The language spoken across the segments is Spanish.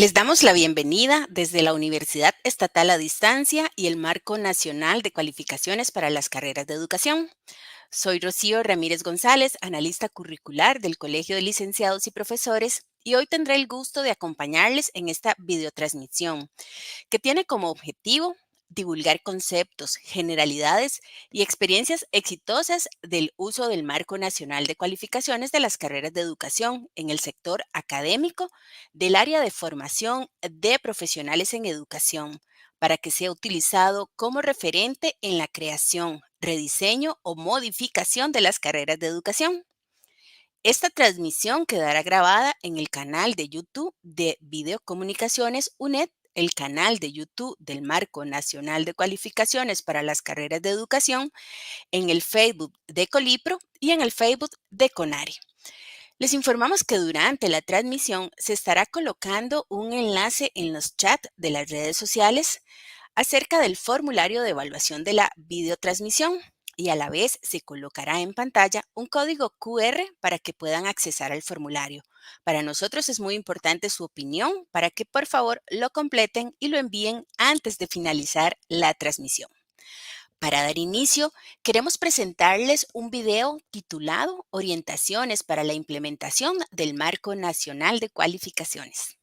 Les damos la bienvenida desde la Universidad Estatal a Distancia y el Marco Nacional de Cualificaciones para las Carreras de Educación. Soy Rocío Ramírez González, analista curricular del Colegio de Licenciados y Profesores, y hoy tendré el gusto de acompañarles en esta videotransmisión que tiene como objetivo divulgar conceptos, generalidades y experiencias exitosas del uso del Marco Nacional de Cualificaciones de las carreras de educación en el sector académico del área de formación de profesionales en educación, para que sea utilizado como referente en la creación, rediseño o modificación de las carreras de educación. Esta transmisión quedará grabada en el canal de YouTube de Videocomunicaciones UNED, el canal de YouTube del Marco Nacional de Cualificaciones para las Carreras de Educación, en el Facebook de Colipro y en el Facebook de CONARE. Les informamos que durante la transmisión se estará colocando un enlace en los chats de las redes sociales acerca del formulario de evaluación de la videotransmisión, y a la vez se colocará en pantalla un código QR para que puedan accesar al formulario. Para nosotros es muy importante su opinión para que por favor lo completen y lo envíen antes de finalizar la transmisión. Para dar inicio, queremos presentarles un video titulado Orientaciones para la implementación del Marco Nacional de Cualificaciones.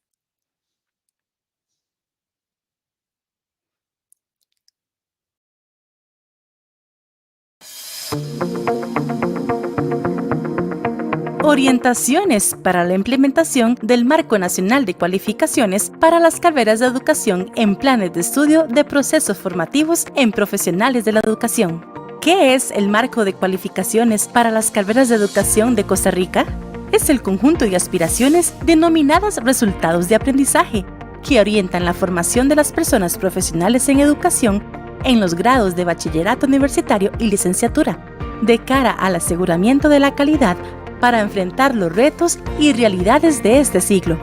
Orientaciones para la implementación del Marco Nacional de Cualificaciones para las carreras de educación en planes de estudio de procesos formativos en profesionales de la educación. ¿Qué es el Marco de Cualificaciones para las carreras de educación de Costa Rica? Es el conjunto de aspiraciones denominadas resultados de aprendizaje, que orientan la formación de las personas profesionales en educación en los grados de bachillerato universitario y licenciatura, de cara al aseguramiento de la calidad para enfrentar los retos y realidades de este siglo.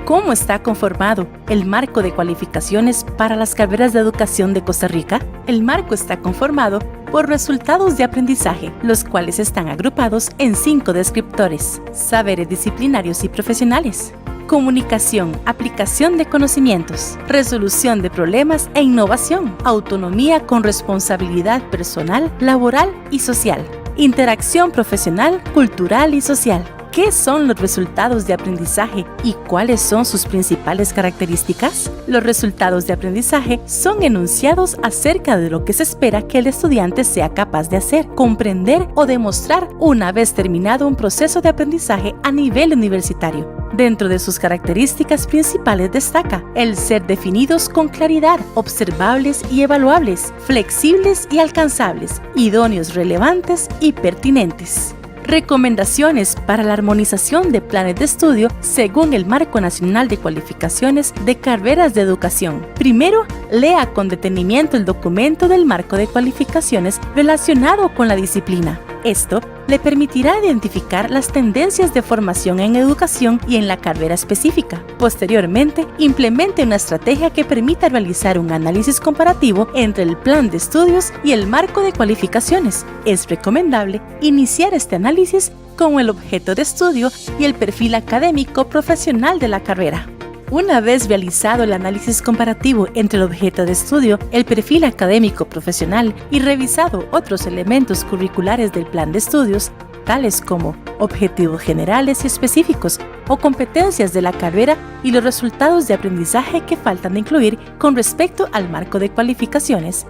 ¿Cómo está conformado el Marco de Cualificaciones para las carreras de educación de Costa Rica? El marco está conformado por resultados de aprendizaje, los cuales están agrupados en 5 descriptores: saberes disciplinarios y profesionales, comunicación, aplicación de conocimientos, resolución de problemas e innovación, autonomía con responsabilidad personal, laboral y social, interacción profesional, cultural y social. ¿Qué son los resultados de aprendizaje y cuáles son sus principales características? Los resultados de aprendizaje son enunciados acerca de lo que se espera que el estudiante sea capaz de hacer, comprender o demostrar una vez terminado un proceso de aprendizaje a nivel universitario. Dentro de sus características principales destaca el ser definidos con claridad, observables y evaluables, flexibles y alcanzables, idóneos, relevantes y pertinentes. Recomendaciones para la armonización de planes de estudio según el Marco Nacional de Cualificaciones de Carreras de Educación. Primero, lea con detenimiento el documento del Marco de Cualificaciones relacionado con la disciplina. Esto le permitirá identificar las tendencias de formación en educación y en la carrera específica. Posteriormente, implemente una estrategia que permita realizar un análisis comparativo entre el plan de estudios y el marco de cualificaciones. Es recomendable iniciar este análisis con el objeto de estudio y el perfil académico profesional de la carrera. Una vez realizado el análisis comparativo entre el objeto de estudio, el perfil académico profesional y revisado otros elementos curriculares del plan de estudios, tales como objetivos generales y específicos o competencias de la carrera y los resultados de aprendizaje que faltan de incluir con respecto al marco de cualificaciones,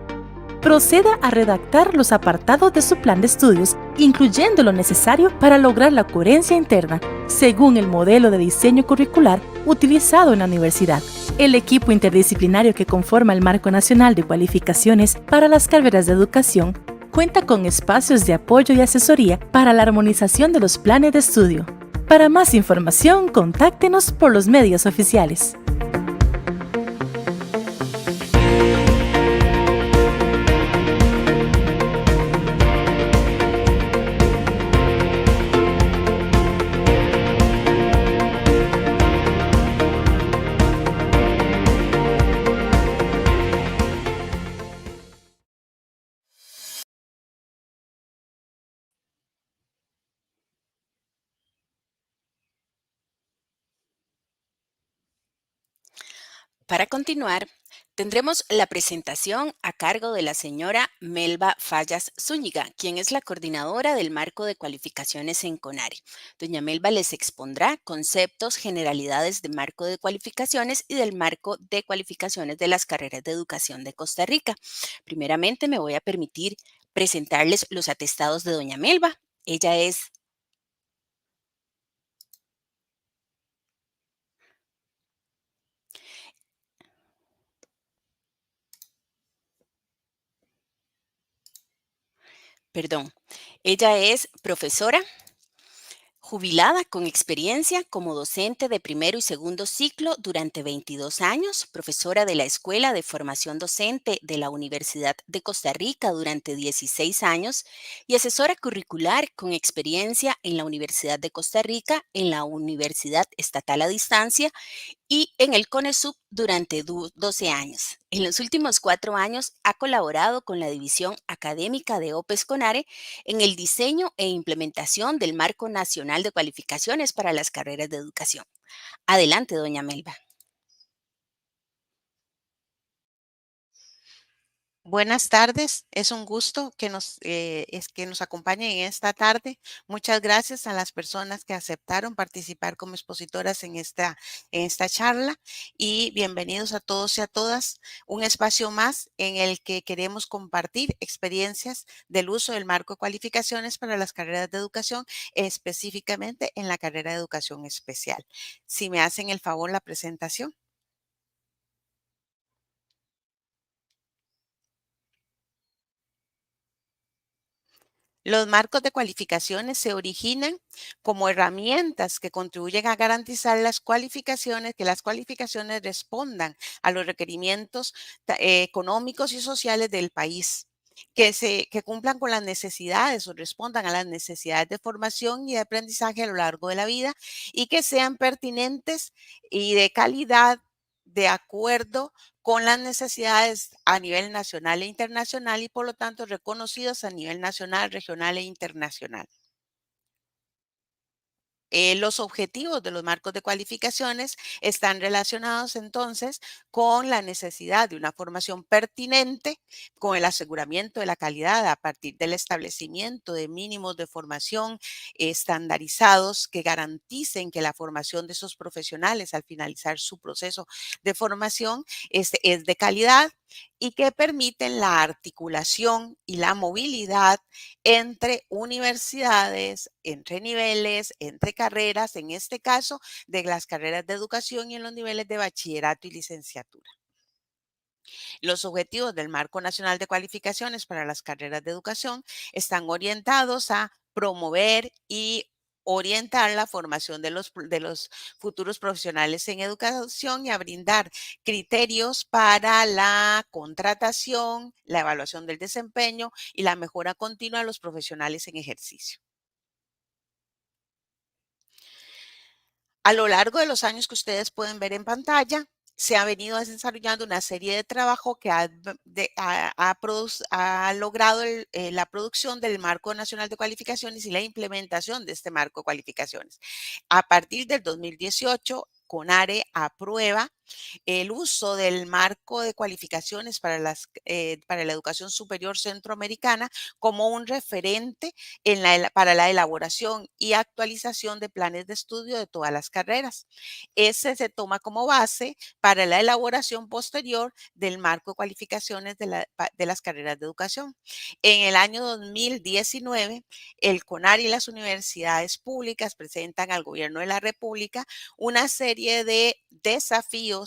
proceda a redactar los apartados de su plan de estudios, incluyendo lo necesario para lograr la coherencia interna, según el modelo de diseño curricular utilizado en la universidad. El equipo interdisciplinario que conforma el Marco Nacional de Cualificaciones para las carreras de educación cuenta con espacios de apoyo y asesoría para la armonización de los planes de estudio. Para más información, contáctenos por los medios oficiales. Para continuar, tendremos la presentación a cargo de la señora Melba Fallas Zúñiga, quien es la coordinadora del marco de cualificaciones en CONARE. Doña Melba les expondrá conceptos, generalidades de marco de cualificaciones y del marco de cualificaciones de las carreras de educación de Costa Rica. Primeramente, me voy a permitir presentarles los atestados de doña Melba. Ella es perdón, ella es profesora jubilada con experiencia como docente de primero y segundo ciclo durante 22 años, profesora de la Escuela de Formación Docente de la Universidad de Costa Rica durante 16 años y asesora curricular con experiencia en la Universidad de Costa Rica, en la Universidad Estatal a Distancia y en el CONESUB durante 12 años. En los últimos 4 años ha colaborado con la División Académica de OPES CONARE en el diseño e implementación del Marco Nacional de Cualificaciones para las Carreras de Educación. Adelante, doña Melba. Buenas tardes, es un gusto que nos acompañen en esta tarde. Muchas gracias a las personas que aceptaron participar como expositoras en esta charla y bienvenidos a todos y a todas. Un espacio más en el que queremos compartir experiencias del uso del marco de cualificaciones para las carreras de educación, específicamente en la carrera de educación especial. Si me hacen el favor la presentación. Los marcos de cualificaciones se originan como herramientas que contribuyen a garantizar que las cualificaciones respondan a los requerimientos económicos y sociales del país, que cumplan con las necesidades o respondan a las necesidades de formación y de aprendizaje a lo largo de la vida y que sean pertinentes y de calidad de acuerdo con las necesidades a nivel nacional e internacional y por lo tanto reconocidos a nivel nacional, regional e internacional. Los objetivos de los marcos de cualificaciones están relacionados entonces con la necesidad de una formación pertinente, con el aseguramiento de la calidad a partir del establecimiento de mínimos de formación estandarizados que garanticen que la formación de esos profesionales al finalizar su proceso de formación es de calidad y que permiten la articulación y la movilidad entre universidades, entre niveles, entre carreras, en este caso de las carreras de educación y en los niveles de bachillerato y licenciatura. Los objetivos del Marco Nacional de Cualificaciones para las carreras de educación están orientados a promover y orientar la formación de los futuros profesionales en educación y a brindar criterios para la contratación, la evaluación del desempeño y la mejora continua de los profesionales en ejercicio. A lo largo de los años que ustedes pueden ver en pantalla, se ha venido desarrollando una serie de trabajo que ha logrado la producción del Marco Nacional de Cualificaciones y la implementación de este Marco de Cualificaciones. A partir del 2018, CONARE aprueba el uso del marco de cualificaciones para la educación superior centroamericana como un referente para la elaboración y actualización de planes de estudio de todas las carreras. Ese se toma como base para la elaboración posterior del marco de cualificaciones de las carreras de educación. En el año 2019, el CONAR y las universidades públicas presentan al Gobierno de la República una serie de desafíos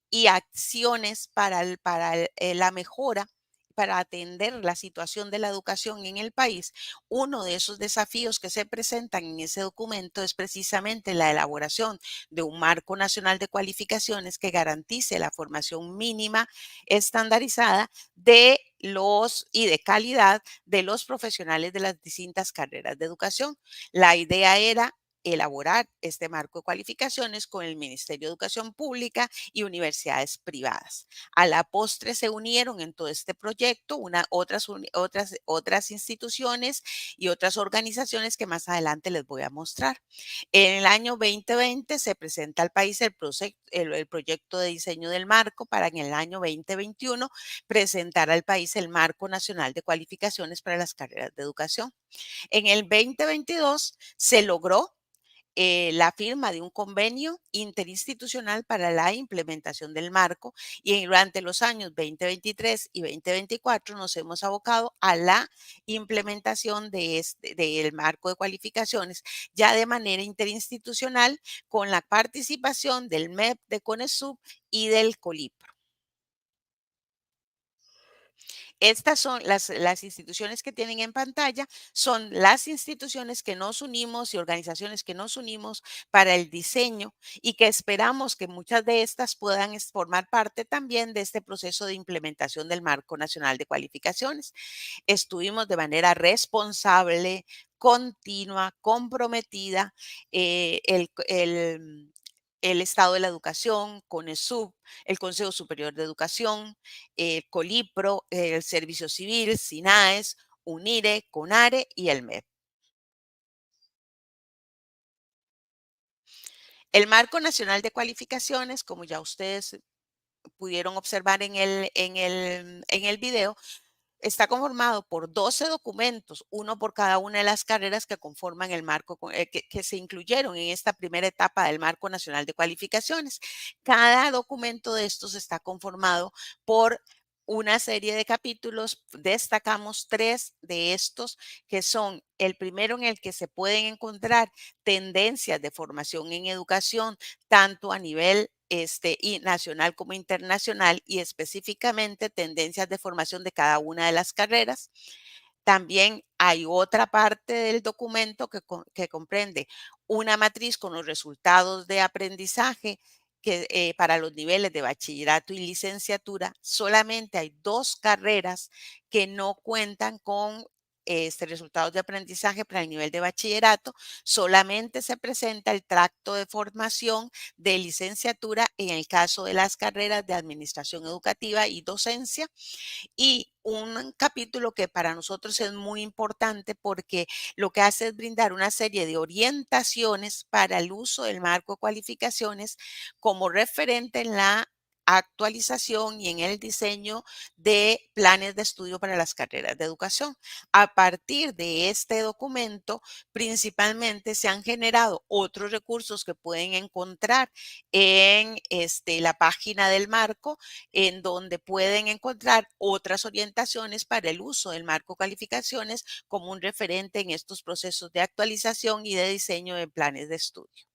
y acciones para la mejora, para atender la situación de la educación en el país. Uno de esos desafíos que se presentan en ese documento es precisamente la elaboración de un marco nacional de cualificaciones que garantice la formación mínima estandarizada y de calidad de los profesionales de las distintas carreras de educación. La idea era elaborar este marco de cualificaciones con el Ministerio de Educación Pública y universidades privadas. A la postre se unieron en todo este proyecto otras instituciones y otras organizaciones que más adelante les voy a mostrar. En el año 2020 se presenta al país el proyecto de diseño del marco para en el año 2021 presentar al país el Marco Nacional de Cualificaciones para las Carreras de Educación. En el 2022 se logró la firma de un convenio interinstitucional para la implementación del marco y durante los años 2023 y 2024 nos hemos abocado a la implementación del marco de cualificaciones ya de manera interinstitucional con la participación del MEP, de CONESUB y del COLIPRO. Estas son las instituciones que tienen en pantalla, son las instituciones que nos unimos y organizaciones que nos unimos para el diseño y que esperamos que muchas de estas puedan formar parte también de este proceso de implementación del Marco Nacional de Cualificaciones. Estuvimos de manera responsable, continua, comprometida, el Estado de la Educación, CONESUB, el Consejo Superior de Educación, COLIPRO, el Servicio Civil, SINAES, UNIRE, CONARE y el MEP. El Marco Nacional de Cualificaciones, como ya ustedes pudieron observar en el video, está conformado por 12 documentos, uno por cada una de las carreras que conforman el marco, que se incluyeron en esta primera etapa del Marco Nacional de Cualificaciones. Cada documento de estos está conformado por una serie de capítulos. Destacamos 3 de estos, que son el primero en el que se pueden encontrar tendencias de formación en educación, tanto a nivel y nacional como internacional, y específicamente tendencias de formación de cada una de las carreras. También hay otra parte del documento que comprende una matriz con los resultados de aprendizaje que para los niveles de bachillerato y licenciatura. Solamente hay 2 carreras que no cuentan con resultados de aprendizaje para el nivel de bachillerato. Solamente se presenta el tracto de formación de licenciatura en el caso de las carreras de administración educativa y docencia. Y un capítulo que para nosotros es muy importante porque lo que hace es brindar una serie de orientaciones para el uso del marco de cualificaciones como referente en la actualización y en el diseño de planes de estudio para las carreras de educación. A partir de este documento, principalmente se han generado otros recursos que pueden encontrar en la página del marco, en donde pueden encontrar otras orientaciones para el uso del marco calificaciones como un referente en estos procesos de actualización y de diseño de planes de estudio.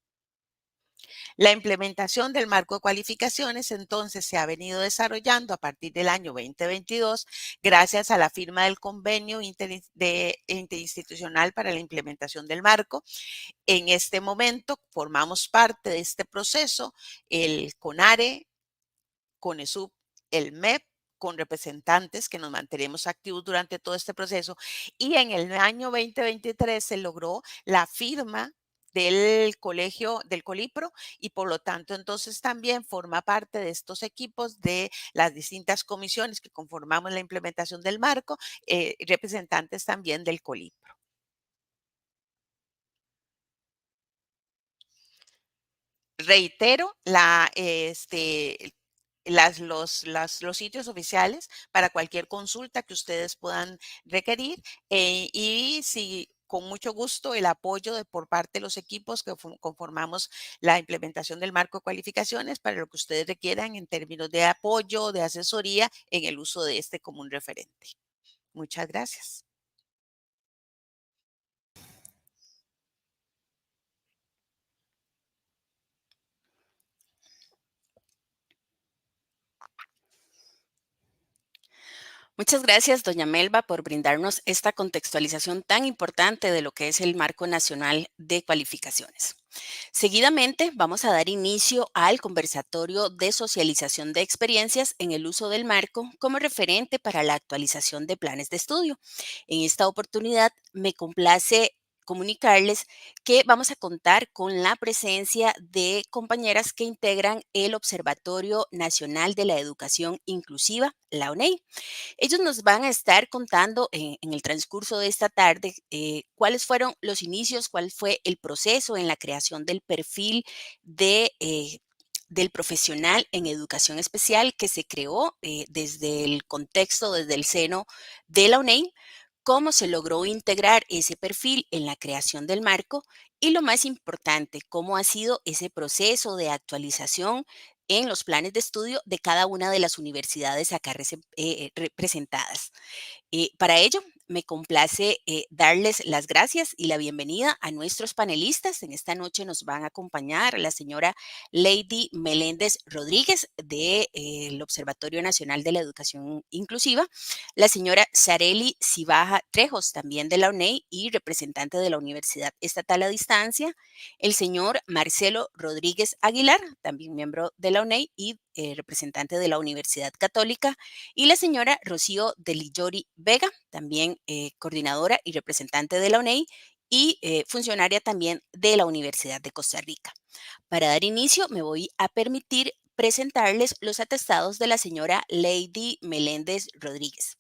La implementación del marco de cualificaciones entonces se ha venido desarrollando a partir del año 2022 gracias a la firma del convenio interinstitucional para la implementación del marco. En este momento formamos parte de este proceso el CONARE, CONESUB, el MEP, con representantes que nos mantenemos activos durante todo este proceso. Y en el año 2023 se logró la firma del colegio, del COLIPRO, y por lo tanto entonces también forma parte de estos equipos de las distintas comisiones que conformamos la implementación del marco, representantes también del COLIPRO. Reitero los sitios oficiales para cualquier consulta que ustedes puedan requerir, y si con mucho gusto el apoyo por parte de los equipos que conformamos la implementación del marco de cualificaciones para lo que ustedes requieran en términos de apoyo, de asesoría en el uso de este como un referente. Muchas gracias. Muchas gracias, doña Melba, por brindarnos esta contextualización tan importante de lo que es el Marco Nacional de Cualificaciones. Seguidamente, vamos a dar inicio al conversatorio de socialización de experiencias en el uso del marco como referente para la actualización de planes de estudio. En esta oportunidad, me complace comunicarles que vamos a contar con la presencia de compañeras que integran el Observatorio Nacional de la Educación Inclusiva, la ONEI. Ellos nos van a estar contando en el transcurso de esta tarde cuáles fueron los inicios, cuál fue el proceso en la creación del perfil del profesional en educación especial que se creó desde el contexto, desde el seno de la UNEI, cómo se logró integrar ese perfil en la creación del marco y lo más importante, cómo ha sido ese proceso de actualización en los planes de estudio de cada una de las universidades acá representadas. Para ello, me complace darles las gracias y la bienvenida a nuestros panelistas. En esta noche nos van a acompañar la señora Lady Meléndez Rodríguez del Observatorio Nacional de la Educación Inclusiva, la señora Sareli Cibaja Trejos, también de la UNEI y representante de la Universidad Estatal a Distancia, el señor Marcelo Rodríguez Aguilar, también miembro de la UNEI y representante de la Universidad Católica, y la señora Rocío Delillori Vega, también coordinadora y representante de la UNEI y funcionaria también de la Universidad de Costa Rica. Para dar inicio, me voy a permitir presentarles los atestados de la señora Lady Meléndez Rodríguez.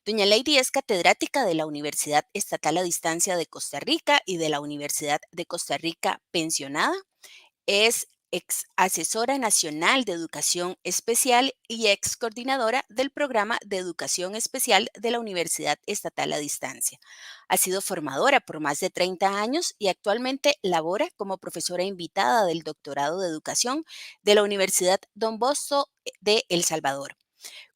Doña Lady es catedrática de la Universidad Estatal a Distancia de Costa Rica y de la Universidad de Costa Rica pensionada. Es ex asesora nacional de educación especial y ex coordinadora del programa de educación especial de la Universidad Estatal a Distancia. Ha sido formadora por más de 30 años y actualmente labora como profesora invitada del doctorado de educación de la Universidad Don Bosco de El Salvador.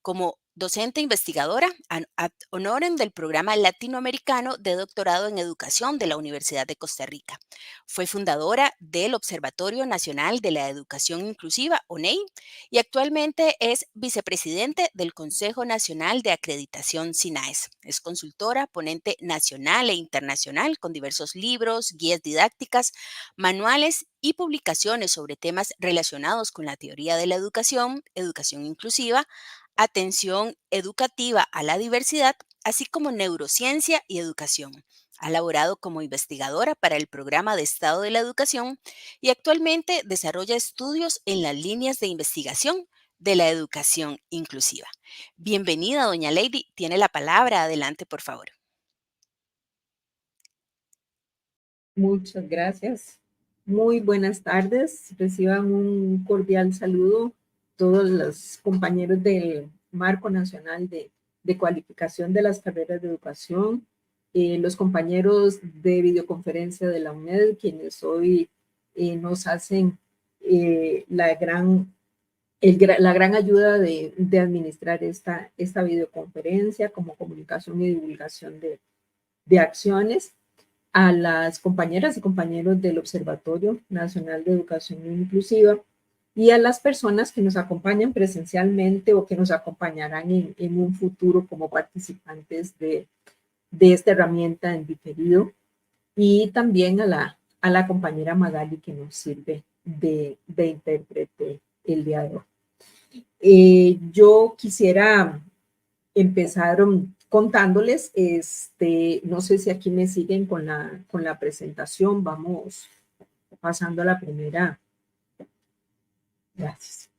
Como docente investigadora ad honorem del Programa Latinoamericano de Doctorado en Educación de la Universidad de Costa Rica. Fue fundadora del Observatorio Nacional de la Educación Inclusiva, ONEI, y actualmente es vicepresidente del Consejo Nacional de Acreditación SINAES. Es consultora, ponente nacional e internacional con diversos libros, guías didácticas, manuales y publicaciones sobre temas relacionados con la teoría de la educación, educación inclusiva, atención educativa a la diversidad, así como neurociencia y educación. Ha laborado como investigadora para el Programa de Estado de la Educación y actualmente desarrolla estudios en las líneas de investigación de la educación inclusiva. Bienvenida, doña Lady. Tiene la palabra. Adelante, por favor. Muchas gracias. Muy buenas tardes. Reciban un cordial saludo todos los compañeros del Marco Nacional de Cualificación de las Carreras de Educación, los compañeros de videoconferencia de la UNED, quienes hoy nos hacen la gran ayuda de administrar esta videoconferencia como comunicación y divulgación de acciones, a las compañeras y compañeros del Observatorio Nacional de Educación Inclusiva y a las personas que nos acompañan presencialmente o que nos acompañarán en un futuro como participantes de esta herramienta en diferido, y también a la compañera Magali que nos sirve de intérprete el día de hoy. Yo quisiera empezar contándoles, no sé si aquí me siguen con la presentación. Vamos pasando a la primera. Gracias.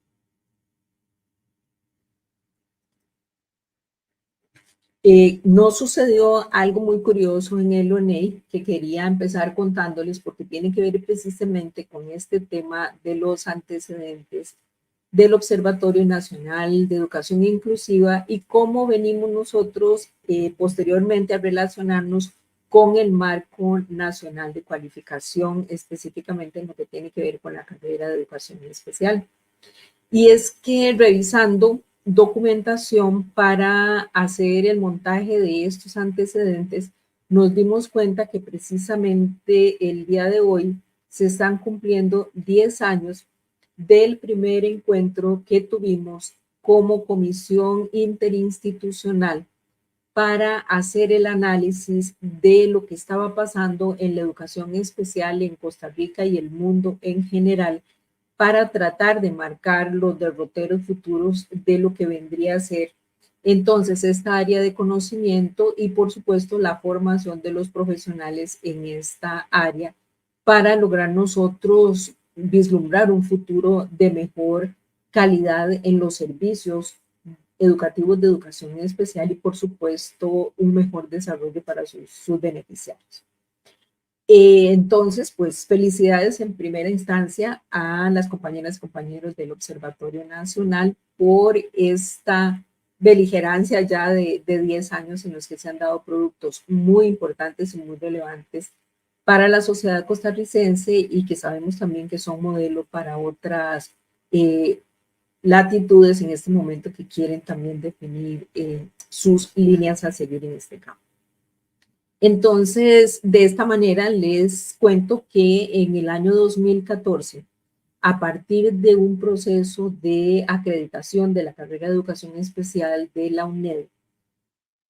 No sucedió algo muy curioso en el ONEI que quería empezar contándoles porque tiene que ver precisamente con este tema de los antecedentes del Observatorio Nacional de Educación Inclusiva y cómo venimos nosotros posteriormente a relacionarnos con el Marco Nacional de Cualificación, específicamente en lo que tiene que ver con la carrera de Educación Especial. Y es que revisando documentación para hacer el montaje de estos antecedentes, nos dimos cuenta que precisamente el día de hoy se están cumpliendo 10 años del primer encuentro que tuvimos como comisión interinstitucional para hacer el análisis de lo que estaba pasando en la educación especial en Costa Rica y el mundo en general, para tratar de marcar los derroteros futuros de lo que vendría a ser Entonces, esta área de conocimiento y, por supuesto, la formación de los profesionales en esta área para lograr nosotros vislumbrar un futuro de mejor calidad en los servicios educativos de educación especial y, por supuesto, un mejor desarrollo para sus beneficiarios. Entonces, pues felicidades en primera instancia a las compañeras y compañeros del Observatorio Nacional por esta beligerancia ya de 10 años en los que se han dado productos muy importantes y muy relevantes para la sociedad costarricense y que sabemos también que son modelo para otras latitudes en este momento que quieren también definir sus líneas a seguir en este campo. Entonces, de esta manera les cuento que en el año 2014, a partir de un proceso de acreditación de la carrera de educación especial de la UNED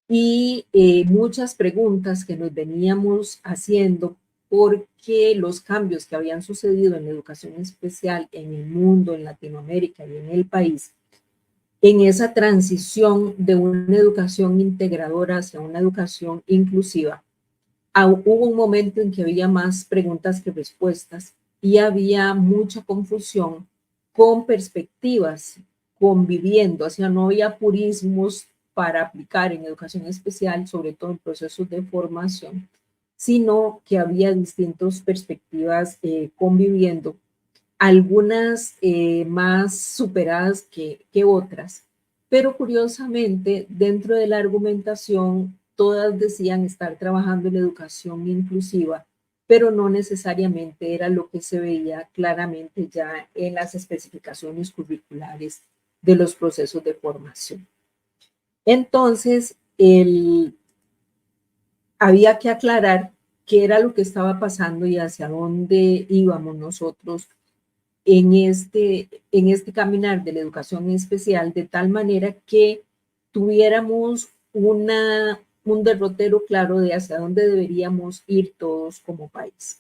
y muchas preguntas que nos veníamos haciendo porque los cambios que habían sucedido en la educación especial en el mundo, en Latinoamérica y en el país, en esa transición de una educación integradora hacia una educación inclusiva, hubo un momento en que había más preguntas que respuestas y había mucha confusión con perspectivas conviviendo, o sea, no había purismos para aplicar en educación especial, sobre todo en procesos de formación, sino que había distintas perspectivas conviviendo, algunas más superadas que otras, pero curiosamente dentro de la argumentación todas decían estar trabajando en la educación inclusiva, pero no necesariamente era lo que se veía claramente ya en las especificaciones curriculares de los procesos de formación. Entonces, había que aclarar qué era lo que estaba pasando y hacia dónde íbamos nosotros en este caminar de la educación especial, de tal manera que tuviéramos un derrotero claro de hacia dónde deberíamos ir todos como país.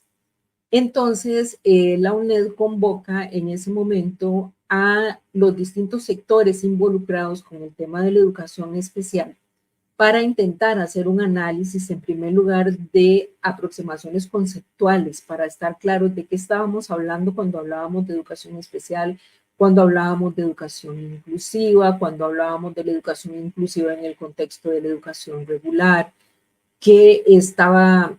Entonces, la UNED convoca en ese momento a los distintos sectores involucrados con el tema de la educación especial para intentar hacer un análisis, en primer lugar, de aproximaciones conceptuales, para estar claros de qué estábamos hablando cuando hablábamos de educación especial, cuando hablábamos de educación inclusiva, cuando hablábamos de la educación inclusiva en el contexto de la educación regular, que estaba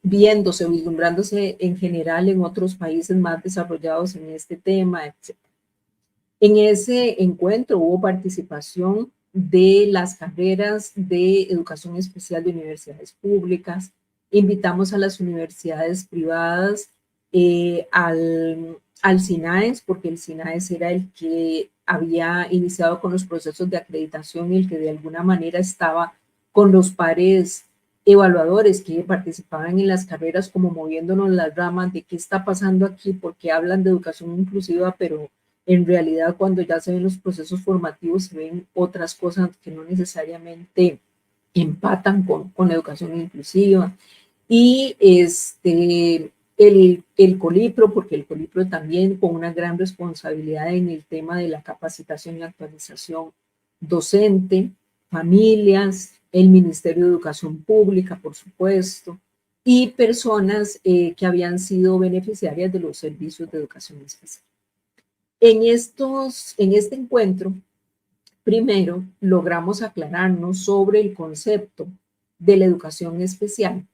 viéndose, vislumbrándose en general en otros países más desarrollados en este tema, etc. En ese encuentro hubo participación de las carreras de educación especial de universidades públicas. Invitamos a las universidades privadas, al SINAES, porque el SINAES era el que había iniciado con los procesos de acreditación y el que de alguna manera estaba con los pares evaluadores que participaban en las carreras, como moviéndonos las ramas de qué está pasando aquí, porque hablan de educación inclusiva, pero en realidad cuando ya se ven los procesos formativos se ven otras cosas que no necesariamente empatan con la educación inclusiva. Y el Colipro, porque el Colipro también con una gran responsabilidad en el tema de la capacitación y actualización docente, familias, el Ministerio de Educación Pública, por supuesto, y personas que habían sido beneficiarias de los servicios de educación especial. En este encuentro, primero logramos aclararnos sobre el concepto de la educación especial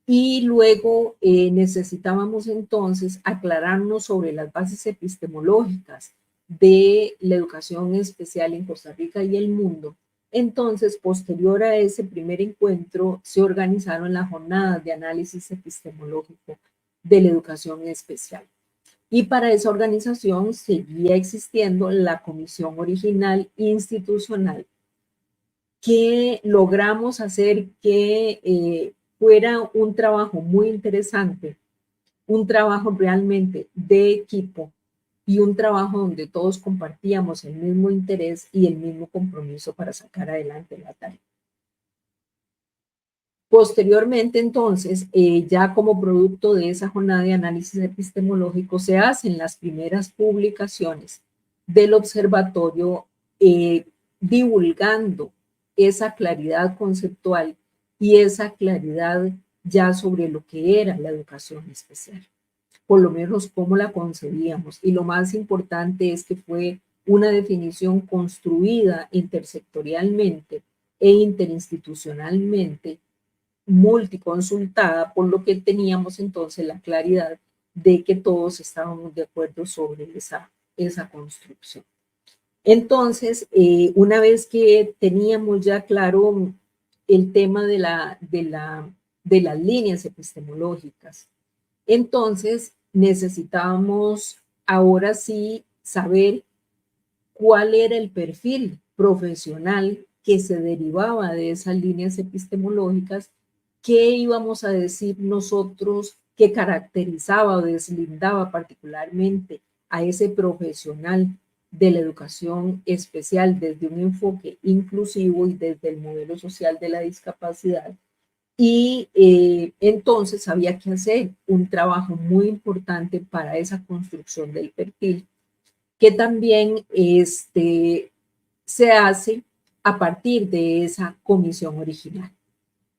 y luego necesitábamos entonces aclararnos sobre las bases epistemológicas de la educación especial en Costa Rica y el mundo. Entonces, posterior a ese primer encuentro, se organizaron las jornadas de análisis epistemológico de la educación especial. Y para esa organización seguía existiendo la comisión original institucional, que logramos hacer que fuera un trabajo muy interesante, un trabajo realmente de equipo y un trabajo donde todos compartíamos el mismo interés y el mismo compromiso para sacar adelante la tarea. Posteriormente, entonces, ya como producto de esa jornada de análisis epistemológico, se hacen las primeras publicaciones del observatorio divulgando esa claridad conceptual y esa claridad ya sobre lo que era la educación especial, por lo menos cómo la concebíamos. Y lo más importante es que fue una definición construida intersectorialmente e interinstitucionalmente, multiconsultada, por lo que teníamos entonces la claridad de que todos estábamos de acuerdo sobre esa construcción. Entonces, una vez que teníamos ya claro el tema de las líneas epistemológicas, entonces necesitábamos ahora sí saber cuál era el perfil profesional que se derivaba de esas líneas epistemológicas, qué íbamos a decir nosotros que caracterizaba o deslindaba particularmente a ese profesional de la educación especial desde un enfoque inclusivo y desde el modelo social de la discapacidad. Y entonces había que hacer un trabajo muy importante para esa construcción del perfil, que también se hace a partir de esa comisión original.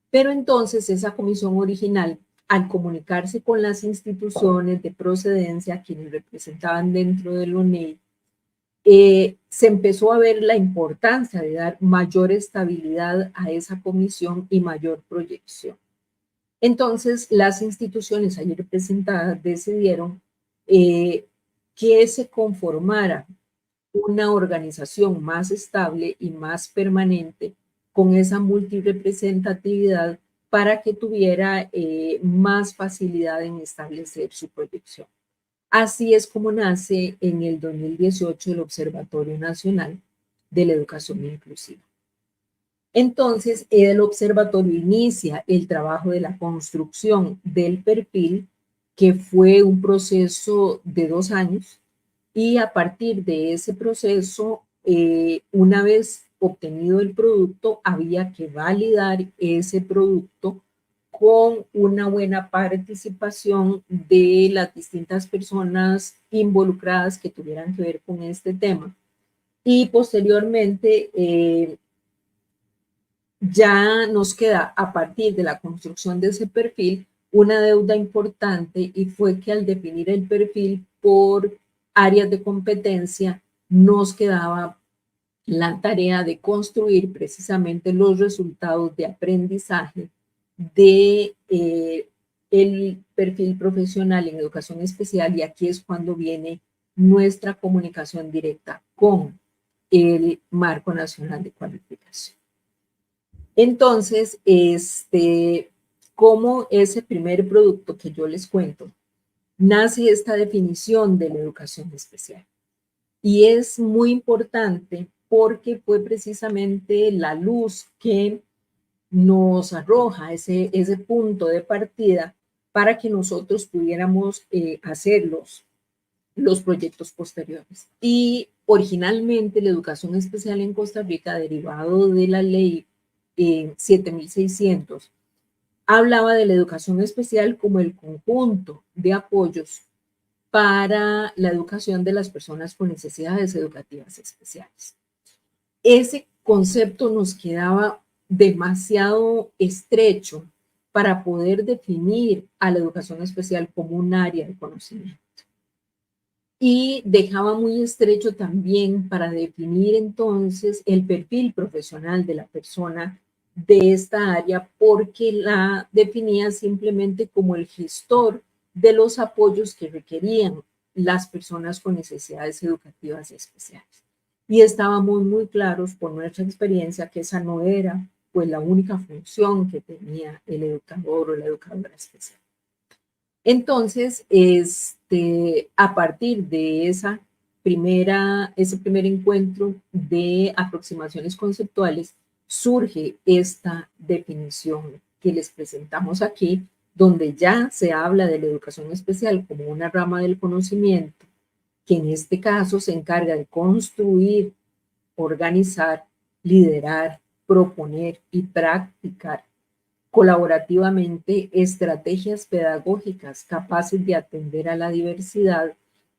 Pero entonces esa comisión original, al comunicarse con las instituciones de procedencia, quienes representaban dentro del ONEI, se empezó a ver la importancia de dar mayor estabilidad a esa comisión y mayor proyección. Entonces, las instituciones allí representadas decidieron que se conformara una organización más estable y más permanente con esa multirepresentatividad para que tuviera más facilidad en establecer su proyección. Así es como nace en el 2018 el Observatorio Nacional de la Educación Inclusiva. Entonces, el observatorio inicia el trabajo de la construcción del perfil, que fue un proceso de 2 años, y a partir de ese proceso, una vez obtenido el producto, había que validar ese producto con una buena participación de las distintas personas involucradas que tuvieran que ver con este tema. Y posteriormente, ya nos queda a partir de la construcción de ese perfil una deuda importante, y fue que al definir el perfil por áreas de competencia nos quedaba la tarea de construir precisamente los resultados de aprendizaje de el perfil profesional en educación especial, y aquí es cuando viene nuestra comunicación directa con el Marco Nacional de Cualificación. Entonces, como ese primer producto que yo les cuento, nace esta definición de la educación especial. Y es muy importante porque fue precisamente la luz que nos arroja ese punto de partida para que nosotros pudiéramos hacer los proyectos posteriores. Y originalmente la educación especial en Costa Rica, derivado de la ley 7600, hablaba de la educación especial como el conjunto de apoyos para la educación de las personas con necesidades educativas especiales. Ese concepto nos quedaba demasiado estrecho para poder definir a la educación especial como un área de conocimiento. Y dejaba muy estrecho también para definir entonces el perfil profesional de la persona de esta área, porque la definía simplemente como el gestor de los apoyos que requerían las personas con necesidades educativas especiales. Y estábamos muy claros por nuestra experiencia que esa no era pues la única función que tenía el educador o la educadora especial. Entonces, a partir de ese primer encuentro de aproximaciones conceptuales, surge esta definición que les presentamos aquí, donde ya se habla de la educación especial como una rama del conocimiento, que en este caso se encarga de construir, organizar, liderar, proponer y practicar colaborativamente estrategias pedagógicas capaces de atender a la diversidad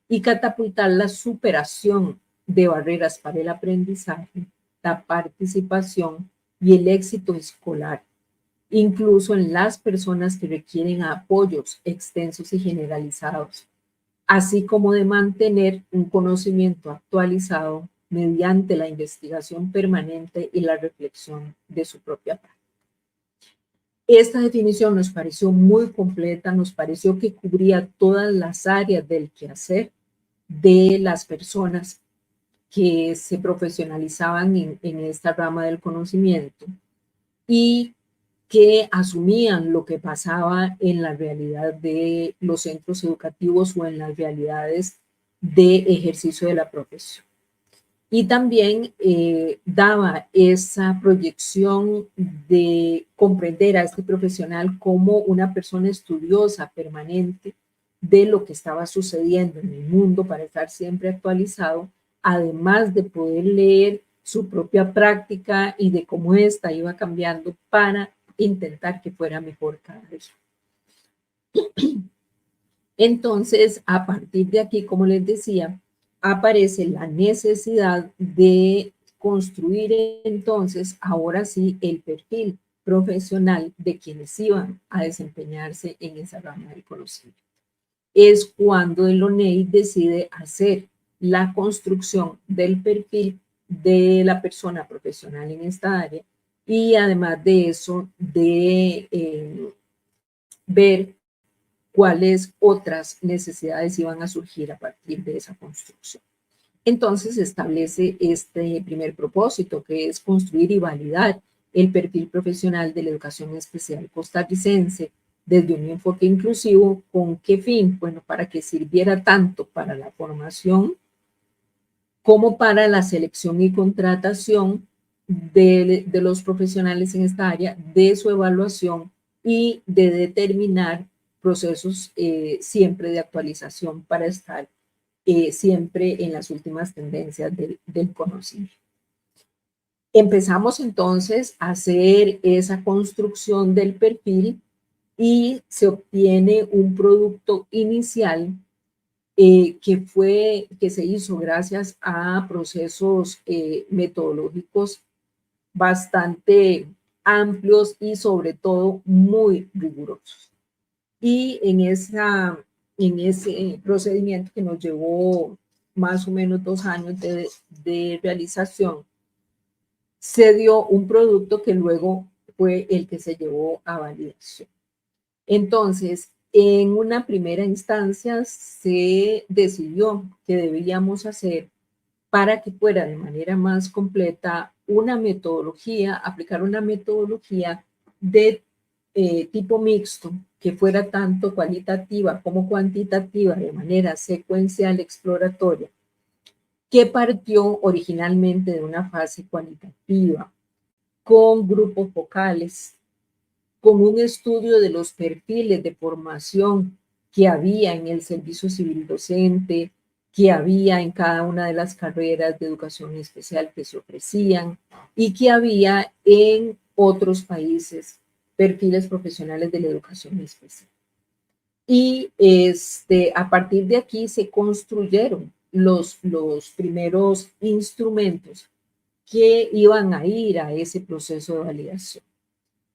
y catapultar la superación de barreras para el aprendizaje la participación y el éxito escolar, incluso en las personas que requieren apoyos extensos y generalizados, así como de mantener un conocimiento actualizado mediante la investigación permanente y la reflexión de su propia práctica. Esta definición nos pareció muy completa, nos pareció que cubría todas las áreas del quehacer de las personas que se profesionalizaban en esta rama del conocimiento y que asumían lo que pasaba en la realidad de los centros educativos o en las realidades de ejercicio de la profesión. Y también daba esa proyección de comprender a este profesional como una persona estudiosa permanente de lo que estaba sucediendo en el mundo para estar siempre actualizado, además de poder leer su propia práctica y de cómo ésta iba cambiando para intentar que fuera mejor cada vez. Entonces, a partir de aquí, como les decía, aparece la necesidad de construir entonces, ahora sí, el perfil profesional de quienes iban a desempeñarse en esa rama del conocimiento. Es cuando el ONEI decide hacer la construcción del perfil de la persona profesional en esta área y además de eso, de ver cuáles otras necesidades iban a surgir a partir de esa construcción. Entonces establece este primer propósito, que es construir y validar el perfil profesional de la educación especial costarricense desde un enfoque inclusivo. ¿Con qué fin? Bueno, para que sirviera tanto para la formación como para la selección y contratación de los profesionales en esta área, de su evaluación y de determinar procesos siempre de actualización para estar siempre en las últimas tendencias del conocimiento. Empezamos entonces a hacer esa construcción del perfil y se obtiene un producto inicial que se hizo gracias a procesos metodológicos bastante amplios y sobre todo muy rigurosos. Y en ese procedimiento que nos llevó más o menos 2 años de realización, se dio un producto que luego fue el que se llevó a validación. Entonces, en una primera instancia se decidió que debíamos hacer, para que fuera de manera más completa, una metodología, aplicar una metodología de tipo mixto, que fuera tanto cualitativa como cuantitativa, de manera secuencial exploratoria, que partió originalmente de una fase cualitativa, con grupos focales, con un estudio de los perfiles de formación que había en el servicio civil docente, que había en cada una de las carreras de educación especial que se ofrecían y que había en otros países perfiles profesionales de la educación especial. Y a partir de aquí se construyeron los primeros instrumentos que iban a ir a ese proceso de validación.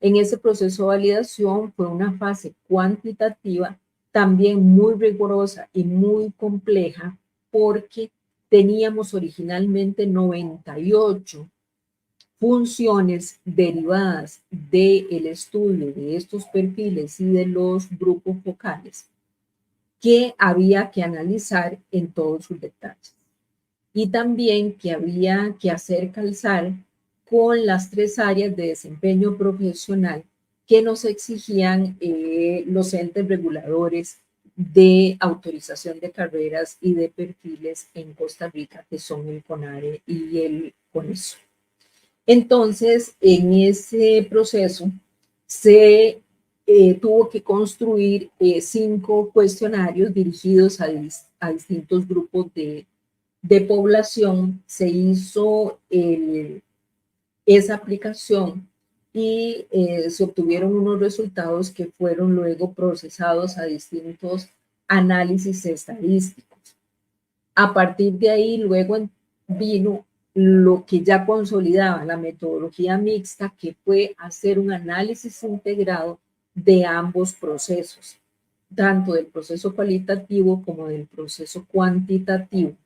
En ese proceso de validación fue una fase cuantitativa también muy rigurosa y muy compleja, porque teníamos originalmente 98 funciones derivadas del estudio de estos perfiles y de los grupos focales que había que analizar en todos sus detalles. Y también que había que hacer calzar con las 3 áreas de desempeño profesional que nos exigían los entes reguladores de autorización de carreras y de perfiles en Costa Rica, que son el CONARE y el CONESO. Entonces, en ese proceso se tuvo que construir 5 cuestionarios dirigidos a distintos grupos de población. Se hizo esa aplicación y se obtuvieron unos resultados que fueron luego procesados a distintos análisis estadísticos. A partir de ahí luego vino lo que ya consolidaba la metodología mixta, que fue hacer un análisis integrado de ambos procesos, tanto del proceso cualitativo como del proceso cuantitativo,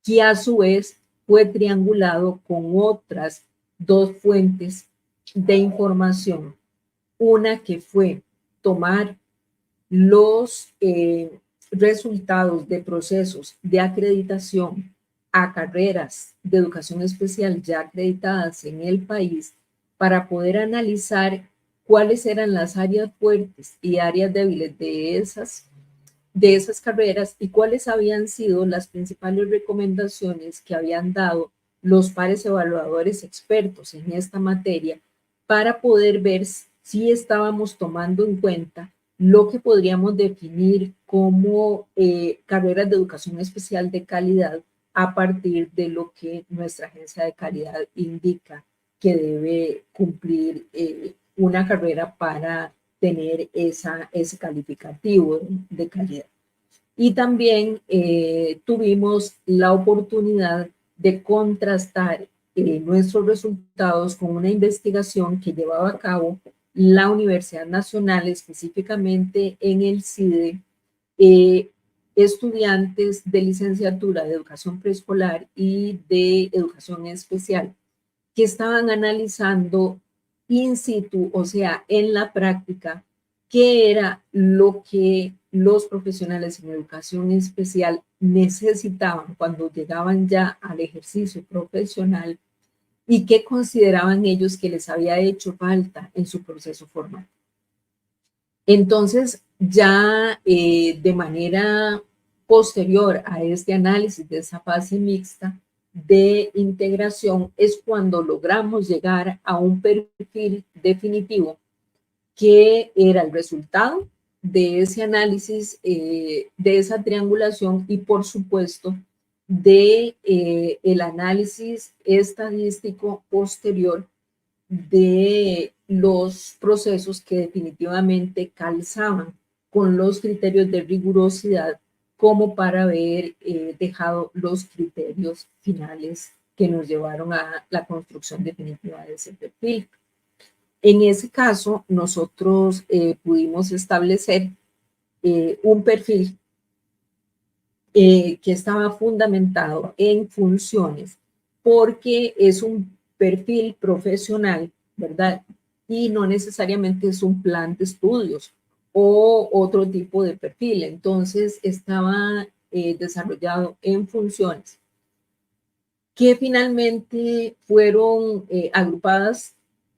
que a su vez fue triangulado con otras dos fuentes de información. Una que fue tomar los resultados de procesos de acreditación a carreras de educación especial ya acreditadas en el país para poder analizar cuáles eran las áreas fuertes y áreas débiles de esas carreras y cuáles habían sido las principales recomendaciones que habían dado los pares evaluadores expertos en esta materia para poder ver si estábamos tomando en cuenta lo que podríamos definir como carreras de educación especial de calidad a partir de lo que nuestra agencia de calidad indica que debe cumplir una carrera para tener ese calificativo de calidad. Y también tuvimos la oportunidad de contrastar nuestros resultados con una investigación que llevaba a cabo la Universidad Nacional, específicamente en el CIDE, estudiantes de licenciatura de educación preescolar y de educación especial, que estaban analizando in situ, o sea, en la práctica, qué era lo que los profesionales en educación especial necesitaban cuando llegaban ya al ejercicio profesional y qué consideraban ellos que les había hecho falta en su proceso formal. Entonces, ya de manera posterior a este análisis de esa fase mixta de integración es cuando logramos llegar a un perfil definitivo que era el resultado de ese análisis, de esa triangulación y por supuesto de el análisis estadístico posterior de los procesos que definitivamente calzaban con los criterios de rigurosidad como para haber dejado los criterios finales que nos llevaron a la construcción definitiva de ese perfil. En ese caso, nosotros pudimos establecer un perfil que estaba fundamentado en funciones, porque es un perfil profesional, ¿verdad? Y no necesariamente es un plan de estudios o otro tipo de perfil. Entonces, estaba desarrollado en funciones que finalmente fueron agrupadas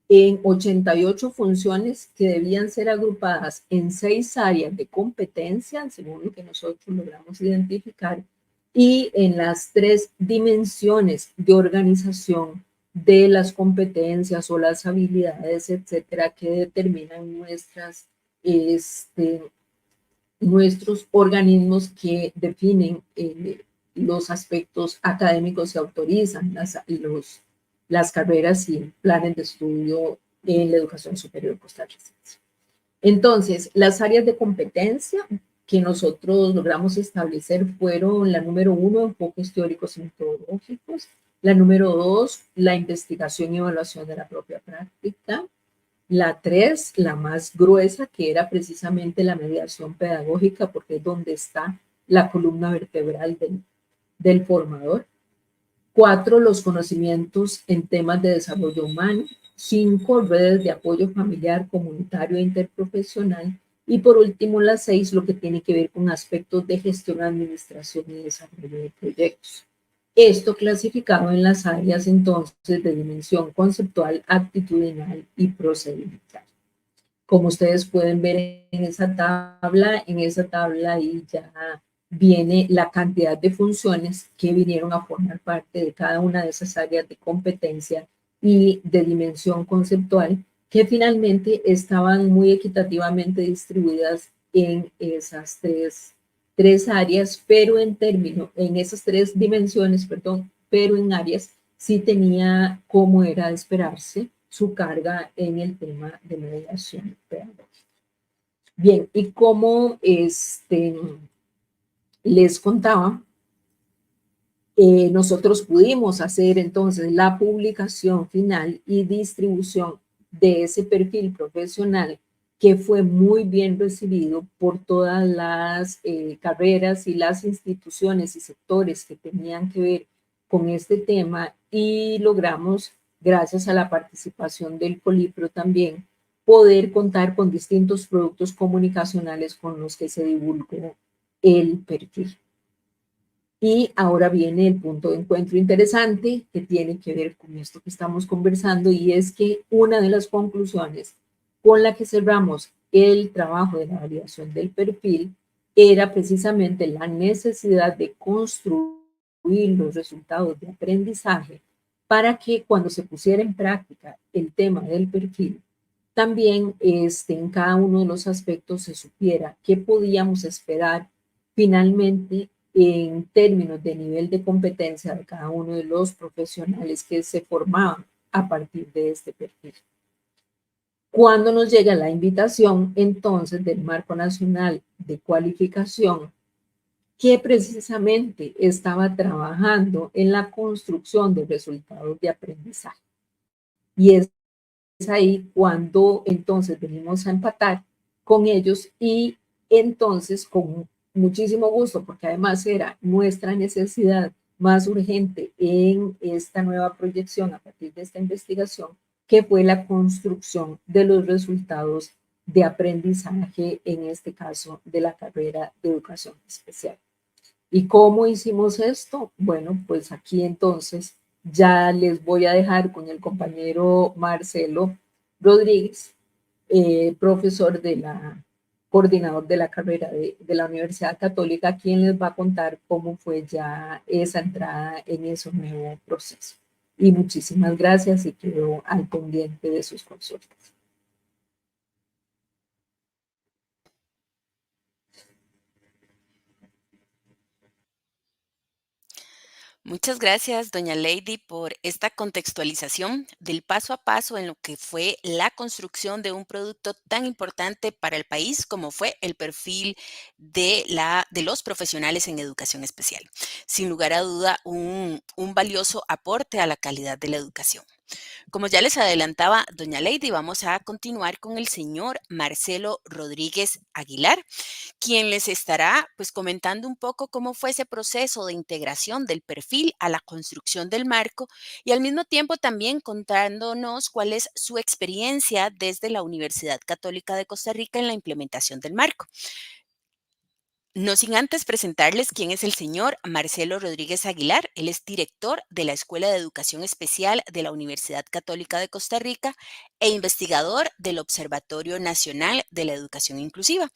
en 88 funciones que debían ser agrupadas en 6 áreas de competencia, según lo que nosotros logramos identificar, y en las 3 dimensiones de organización de las competencias o las habilidades, etcétera, que determinan nuestros organismos que definen los aspectos académicos y autorizan las carreras y planes de estudio en la educación superior costarricense. Entonces, las áreas de competencia que nosotros logramos establecer fueron la número 1, enfoques teóricos y metodológicos, la número 2, la investigación y evaluación de la propia práctica, la 3, la más gruesa, que era precisamente la mediación pedagógica, porque es donde está la columna vertebral del formador. 4, los conocimientos en temas de desarrollo humano. 5, redes de apoyo familiar, comunitario e interprofesional. Y por último, la 6, lo que tiene que ver con aspectos de gestión, administración y desarrollo de proyectos. Esto clasificado en las áreas entonces de dimensión conceptual, actitudinal y procedimental. Como ustedes pueden ver en esa tabla ahí ya viene la cantidad de funciones que vinieron a formar parte de cada una de esas áreas de competencia y de dimensión conceptual, que finalmente estaban muy equitativamente distribuidas en esas tres áreas, pero en esas 3 dimensiones, perdón, pero en áreas sí tenía, como era de esperarse, su carga en el tema de mediación pedagógica. Bien, y como les contaba, nosotros pudimos hacer entonces la publicación final y distribución de ese perfil profesional que fue muy bien recibido por todas las carreras y las instituciones y sectores que tenían que ver con este tema, y logramos, gracias a la participación del Colipro también, poder contar con distintos productos comunicacionales con los que se divulgó el perfil. Y ahora viene el punto de encuentro interesante que tiene que ver con esto que estamos conversando, y es que una de las conclusiones con la que cerramos el trabajo de la validación del perfil era precisamente la necesidad de construir los resultados de aprendizaje para que cuando se pusiera en práctica el tema del perfil, también en cada uno de los aspectos se supiera qué podíamos esperar finalmente en términos de nivel de competencia de cada uno de los profesionales que se formaban a partir de este perfil. Cuando nos llega la invitación entonces del Marco Nacional de Cualificación, que precisamente estaba trabajando en la construcción de resultados de aprendizaje. Y es ahí cuando entonces venimos a empatar con ellos, y entonces con muchísimo gusto, porque además era nuestra necesidad más urgente en esta nueva proyección a partir de esta investigación, que fue la construcción de los resultados de aprendizaje, en este caso de la carrera de educación especial. ¿Y cómo hicimos esto? Bueno, pues aquí entonces ya les voy a dejar con el compañero Marcelo Rodríguez, profesor coordinador de la carrera de la Universidad Católica, quien les va a contar cómo fue ya esa entrada en ese nuevo proceso. Y muchísimas gracias, y quedo al pendiente de sus consultas. Muchas gracias, doña Lady, por esta contextualización del paso a paso en lo que fue la construcción de un producto tan importante para el país como fue el perfil de los profesionales en educación especial. Sin lugar a duda, un valioso aporte a la calidad de la educación. Como ya les adelantaba doña Lady, vamos a continuar con el señor Marcelo Rodríguez Aguilar, quien les estará pues comentando un poco cómo fue ese proceso de integración del perfil a la construcción del marco, y al mismo tiempo también contándonos cuál es su experiencia desde la Universidad Católica de Costa Rica en la implementación del marco. No sin antes presentarles quién es el señor Marcelo Rodríguez Aguilar. Él es director de la Escuela de Educación Especial de la Universidad Católica de Costa Rica e investigador del Observatorio Nacional de la Educación Inclusiva.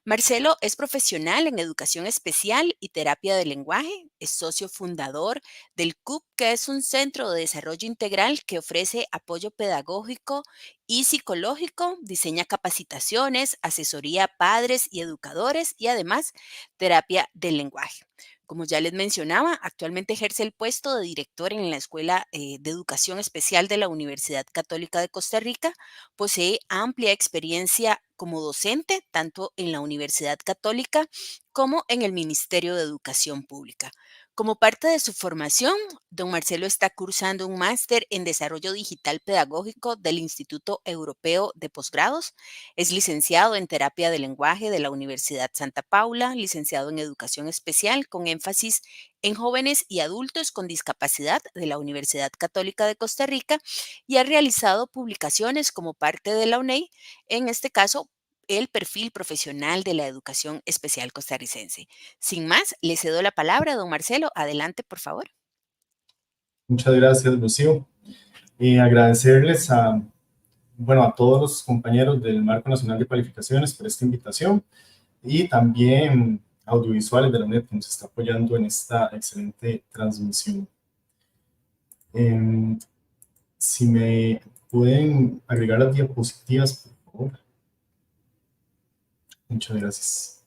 Marcelo es profesional en educación especial y terapia del lenguaje, es socio fundador del CUP, que es un centro de desarrollo integral que ofrece apoyo pedagógico y psicológico, diseña capacitaciones, asesoría a padres y educadores y además terapia del lenguaje. Como ya les mencionaba, actualmente ejerce el puesto de director en la Escuela de Educación Especial de la Universidad Católica de Costa Rica. Posee amplia experiencia como docente, tanto en la Universidad Católica como en el Ministerio de Educación Pública. Como parte de su formación, don Marcelo está cursando un máster en Desarrollo Digital Pedagógico del Instituto Europeo de Posgrados. Es licenciado en Terapia del Lenguaje de la Universidad Santa Paula, licenciado en Educación Especial con énfasis en jóvenes y adultos con discapacidad de la Universidad Católica de Costa Rica, y ha realizado publicaciones como parte de la UNED, en este caso el perfil profesional de la educación especial costarricense. Sin más, le cedo la palabra a don Marcelo. Adelante, por favor. Muchas gracias, Rocío. Agradecerles a todos los compañeros del Marco Nacional de Cualificaciones por esta invitación, y también audiovisuales de la UNED que nos está apoyando en esta excelente transmisión. Si me pueden agregar las diapositivas, por favor. Muchas gracias.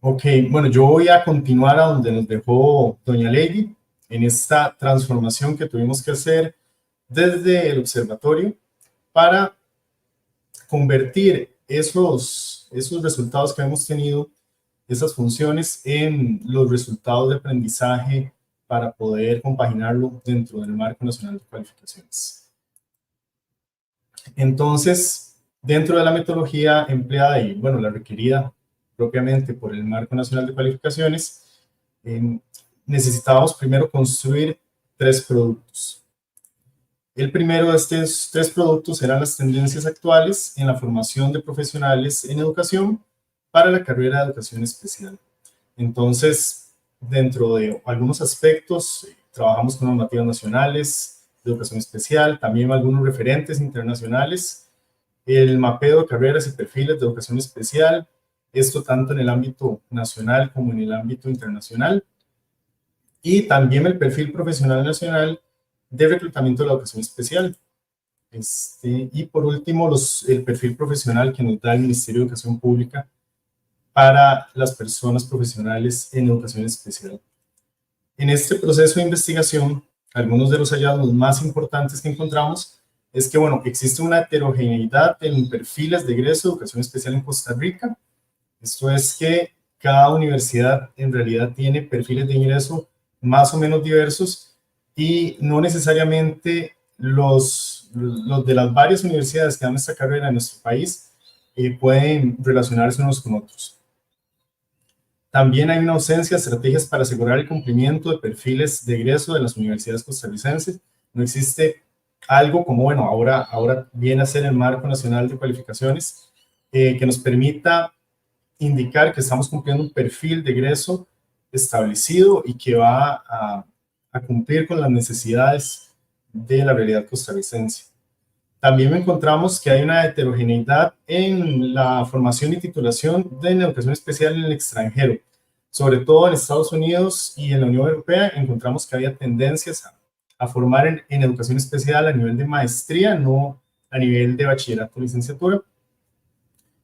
Ok, bueno, yo voy a continuar a donde nos dejó doña Lady, en esta transformación que tuvimos que hacer desde el observatorio para convertir esos resultados que hemos tenido esas funciones en los resultados de aprendizaje para poder compaginarlo dentro del Marco Nacional de Cualificaciones. Entonces, dentro de la metodología empleada y, bueno, la requerida propiamente por el Marco Nacional de Cualificaciones, necesitábamos primero construir 3 productos. El primero de estos 3 productos eran las tendencias actuales en la formación de profesionales en educación para la carrera de educación especial. Entonces, dentro de algunos aspectos, trabajamos con normativas nacionales de educación especial, también algunos referentes internacionales, el mapeo de carreras y perfiles de educación especial, esto tanto en el ámbito nacional como en el ámbito internacional, y también el perfil profesional nacional de reclutamiento de la educación especial. Y por último, el perfil profesional que nos da el Ministerio de Educación Pública para las personas profesionales en educación especial. En este proceso de investigación, algunos de los hallazgos más importantes que encontramos es que, bueno, existe una heterogeneidad en perfiles de egreso de educación especial en Costa Rica. Esto es que cada universidad en realidad tiene perfiles de ingreso más o menos diversos y no necesariamente los de las varias universidades que dan esta carrera en nuestro país pueden relacionarse unos con otros. También hay una ausencia de estrategias para asegurar el cumplimiento de perfiles de egreso de las universidades costarricenses. No existe algo como, bueno, ahora viene a ser el Marco Nacional de Cualificaciones que nos permita indicar que estamos cumpliendo un perfil de egreso establecido y que va a cumplir con las necesidades de la realidad costarricense. También encontramos que hay una heterogeneidad en la formación y titulación de educación especial en el extranjero. Sobre todo en Estados Unidos y en la Unión Europea encontramos que había tendencias a formar en educación especial a nivel de maestría, no a nivel de bachillerato o licenciatura.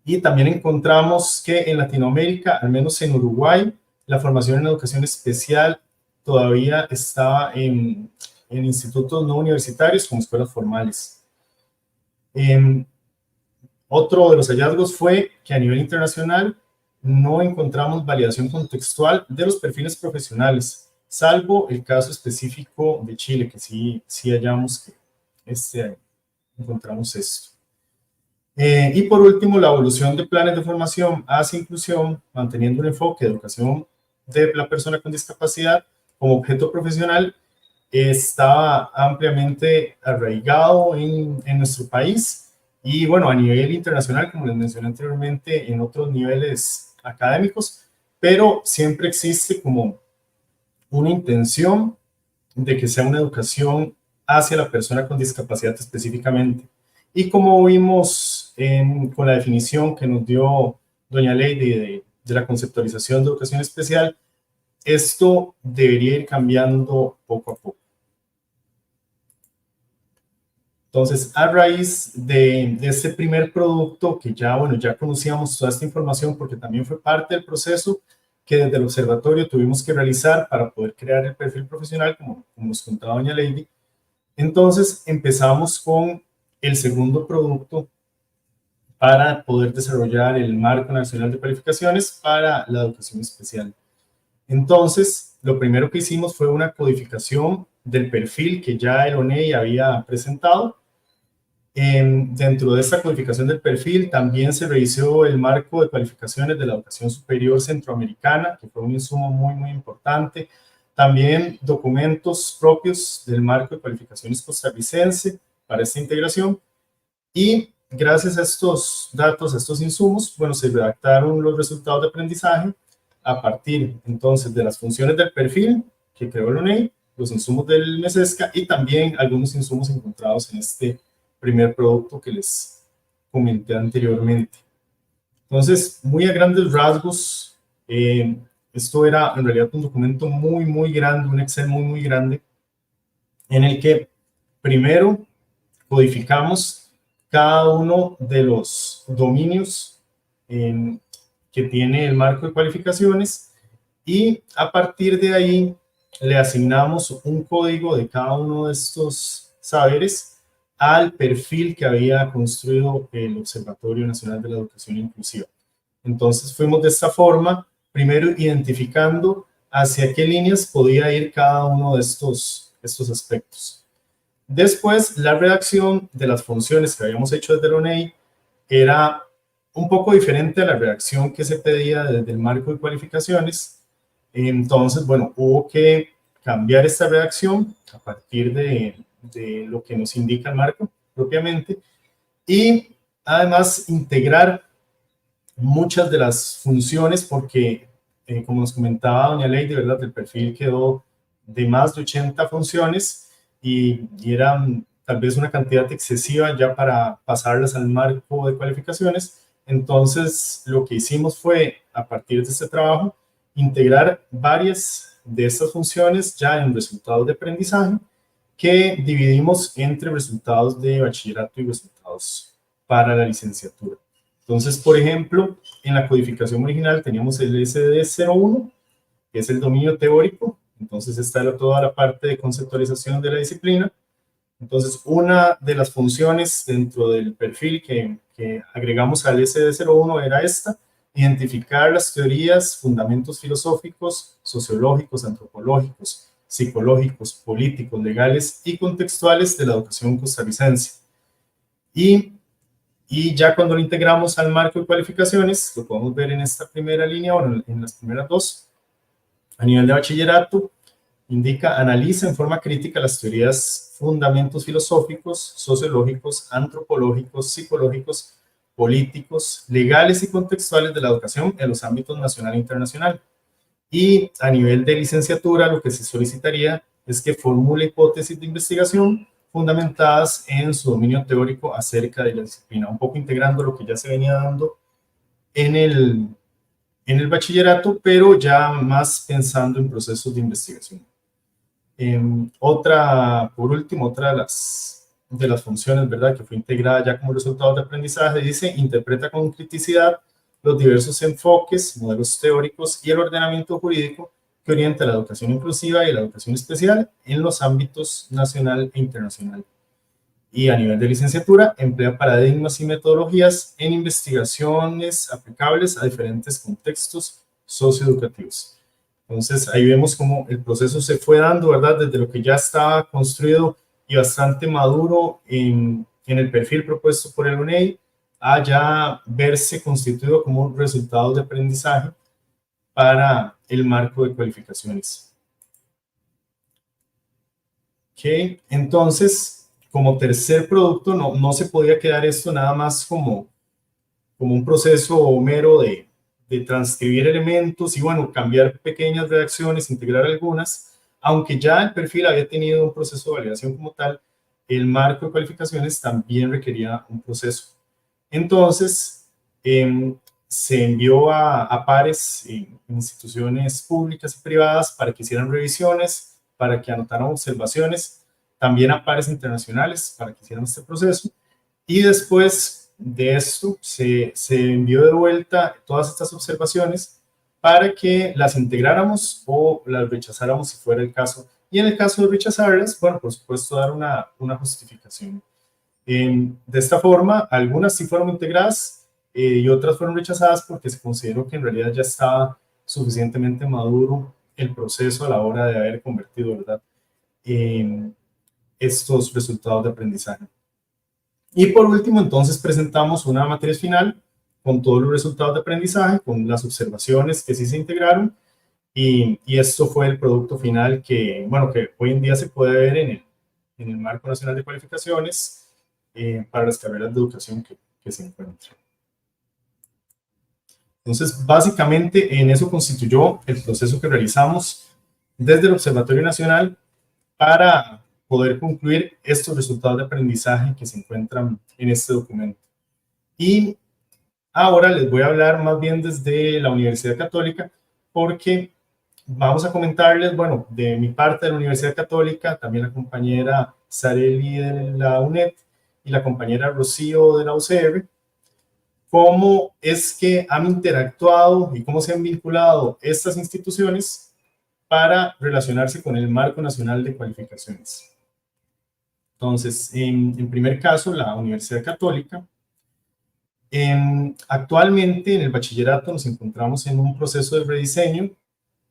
Y también encontramos que en Latinoamérica, al menos en Uruguay, la formación en educación especial todavía estaba en institutos no universitarios como escuelas formales. Otro de los hallazgos fue que a nivel internacional no encontramos validación contextual de los perfiles profesionales, salvo el caso específico de Chile, que sí hallamos que encontramos esto. Y por último, la evolución de planes de formación hacia inclusión, manteniendo un enfoque de educación de la persona con discapacidad como objeto profesional, estaba ampliamente arraigado en nuestro país y, bueno, a nivel internacional, como les mencioné anteriormente, en otros niveles académicos, pero siempre existe como una intención de que sea una educación hacia la persona con discapacidad específicamente. Y como vimos con la definición que nos dio doña Lady de la conceptualización de educación especial, esto debería ir cambiando poco a poco. Entonces, a raíz de este primer producto, que ya conocíamos toda esta información porque también fue parte del proceso que desde el observatorio tuvimos que realizar para poder crear el perfil profesional, como nos contaba doña Lady. Entonces, empezamos con el segundo producto para poder desarrollar el Marco Nacional de Cualificaciones para la educación especial. Entonces, lo primero que hicimos fue una codificación del perfil que ya el ONEI había presentado. Dentro de esta codificación del perfil también se revisó el marco de cualificaciones de la educación superior centroamericana, que fue un insumo muy, muy importante. También documentos propios del marco de cualificaciones costarricense para esta integración. Y gracias a estos datos, a estos insumos, bueno, se redactaron los resultados de aprendizaje a partir entonces de las funciones del perfil que creó el ONEI, los insumos del MESESCA y también algunos insumos encontrados en este primer producto que les comenté anteriormente. Entonces, muy a grandes rasgos, esto era en realidad un documento muy, muy grande, un Excel muy, muy grande, en el que primero codificamos cada uno de los dominios que tiene el marco de cualificaciones y a partir de ahí le asignamos un código de cada uno de estos saberes al perfil que había construido el Observatorio Nacional de la Educación Inclusiva. Entonces fuimos de esta forma primero identificando hacia qué líneas podía ir cada uno de estos aspectos. Después, la redacción de las funciones que habíamos hecho desde el ONEI era un poco diferente a la redacción que se pedía desde el marco de cualificaciones. Entonces, bueno, hubo que cambiar esta redacción a partir de lo que nos indica el marco propiamente y además integrar muchas de las funciones porque, como nos comentaba doña Lady, ¿verdad? El perfil quedó de más de 80 funciones y era tal vez una cantidad excesiva ya para pasarlas al marco de cualificaciones. Entonces, lo que hicimos fue, a partir de este trabajo, integrar varias de estas funciones ya en resultados de aprendizaje que dividimos entre resultados de bachillerato y resultados para la licenciatura. Entonces, por ejemplo, en la codificación original teníamos el SD01, que es el dominio teórico. Entonces, está toda la parte de conceptualización de la disciplina. Entonces, una de las funciones dentro del perfil que agregamos al SD01 era esta: identificar las teorías, fundamentos filosóficos, sociológicos, antropológicos, psicológicos, políticos, legales y contextuales de la educación costarricense. Y ya cuando lo integramos al marco de cualificaciones, lo podemos ver en esta primera línea, o en las primeras dos, a nivel de bachillerato, indica: analiza en forma crítica las teorías, fundamentos filosóficos, sociológicos, antropológicos, psicológicos, políticos, legales y contextuales de la educación en los ámbitos nacional e internacional. Y a nivel de licenciatura, lo que se solicitaría es que formule hipótesis de investigación fundamentadas en su dominio teórico acerca de la disciplina, un poco integrando lo que ya se venía dando en el bachillerato, pero ya más pensando en procesos de investigación. Por último, otra de las funciones, ¿verdad?, que fue integrada ya como resultado de aprendizaje, dice: interpreta con criticidad los diversos enfoques, modelos teóricos y el ordenamiento jurídico que orienta la educación inclusiva y la educación especial en los ámbitos nacional e internacional. Y a nivel de licenciatura, emplea paradigmas y metodologías en investigaciones aplicables a diferentes contextos socioeducativos. Entonces, ahí vemos cómo el proceso se fue dando, ¿verdad?, desde lo que ya estaba construido y bastante maduro en el perfil propuesto por el ONEI, a ya verse constituido como resultados de aprendizaje para el marco de cualificaciones. Ok, entonces, como tercer producto, no se podía quedar esto nada más como un proceso mero de transcribir elementos y, bueno, cambiar pequeñas redacciones, integrar algunas. Aunque ya el perfil había tenido un proceso de validación como tal, el marco de cualificaciones también requería un proceso. Entonces, se envió a pares en instituciones públicas y privadas para que hicieran revisiones, para que anotaran observaciones, también a pares internacionales para que hicieran este proceso. Y después de esto se envió de vuelta todas estas observaciones para que las integráramos o las rechazáramos si fuera el caso. Y en el caso de rechazarlas, bueno, por supuesto, dar una justificación. De esta forma, algunas sí fueron integradas y otras fueron rechazadas porque se consideró que en realidad ya estaba suficientemente maduro el proceso a la hora de haber convertido, ¿verdad?, estos resultados de aprendizaje. Y por último, entonces presentamos una matriz final con todos los resultados de aprendizaje, con las observaciones que sí se integraron, y esto fue el producto final que, bueno, que hoy en día se puede ver en el Marco Nacional de Cualificaciones para las carreras de educación que se encuentran. Entonces, básicamente en eso constituyó el proceso que realizamos desde el Observatorio Nacional para poder concluir estos resultados de aprendizaje que se encuentran en este documento. Y ahora les voy a hablar más bien desde la Universidad Católica, porque vamos a comentarles, bueno, de mi parte de la Universidad Católica, también la compañera Sareli de la UNED y la compañera Rocío de la UCR, cómo es que han interactuado y cómo se han vinculado estas instituciones para relacionarse con el Marco Nacional de Cualificaciones. Entonces, en primer caso, la Universidad Católica Actualmente en el bachillerato nos encontramos en un proceso de rediseño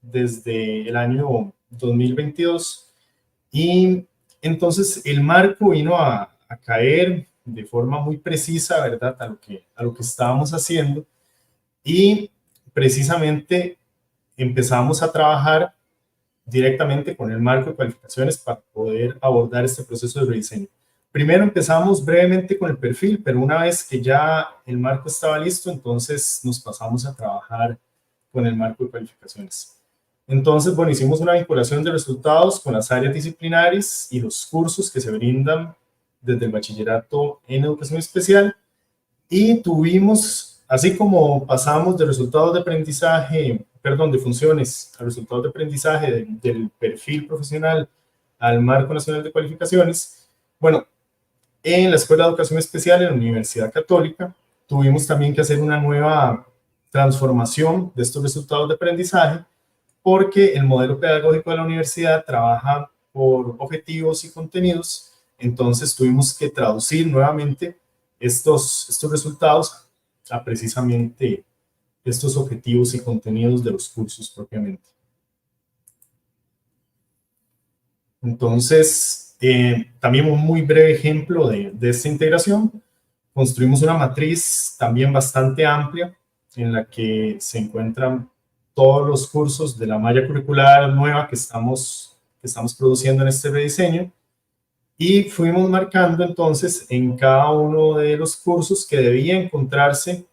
desde el año 2022 y entonces el marco vino a caer de forma muy precisa, ¿verdad? A lo que estábamos haciendo y precisamente empezamos a trabajar directamente con el marco de cualificaciones para poder abordar este proceso de rediseño. Primero empezamos brevemente con el perfil, pero una vez que ya el marco estaba listo, entonces nos pasamos a trabajar con el marco de cualificaciones. Entonces, bueno, hicimos una vinculación de resultados con las áreas disciplinares y los cursos que se brindan desde el bachillerato en educación especial y tuvimos, así como pasamos de resultados de aprendizaje, perdón, de funciones a resultados de aprendizaje del perfil profesional al marco nacional de cualificaciones, bueno, en la Escuela de Educación Especial en la Universidad Católica tuvimos también que hacer una nueva transformación de estos resultados de aprendizaje porque el modelo pedagógico de la universidad trabaja por objetivos y contenidos, entonces tuvimos que traducir nuevamente estos resultados a precisamente estos objetivos y contenidos de los cursos propiamente. Entonces, también un muy breve ejemplo de esta integración, construimos una matriz también bastante amplia en la que se encuentran todos los cursos de la malla curricular nueva que estamos produciendo en este rediseño y fuimos marcando entonces en cada uno de los cursos que debía encontrarse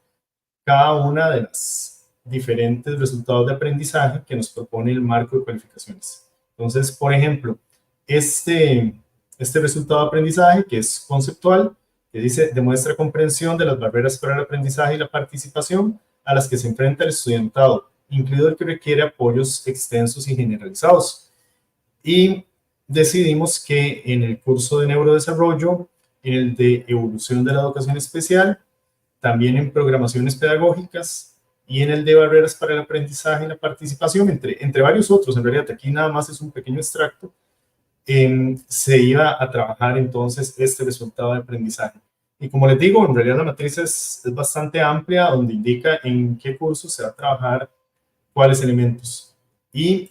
cada una de las diferentes resultados de aprendizaje que nos propone el marco de cualificaciones. Entonces, por ejemplo, este resultado de aprendizaje que es conceptual, que dice, demuestra comprensión de las barreras para el aprendizaje y la participación a las que se enfrenta el estudiantado, incluido el que requiere apoyos extensos y generalizados. Y decidimos que en el curso de neurodesarrollo, en el de evolución de la educación especial, también en programaciones pedagógicas y en el de barreras para el aprendizaje y la participación, entre varios otros, en realidad aquí nada más es un pequeño extracto, se iba a trabajar entonces este resultado de aprendizaje. Y como les digo, en realidad la matriz es bastante amplia, donde indica en qué curso se va a trabajar cuáles elementos. Y,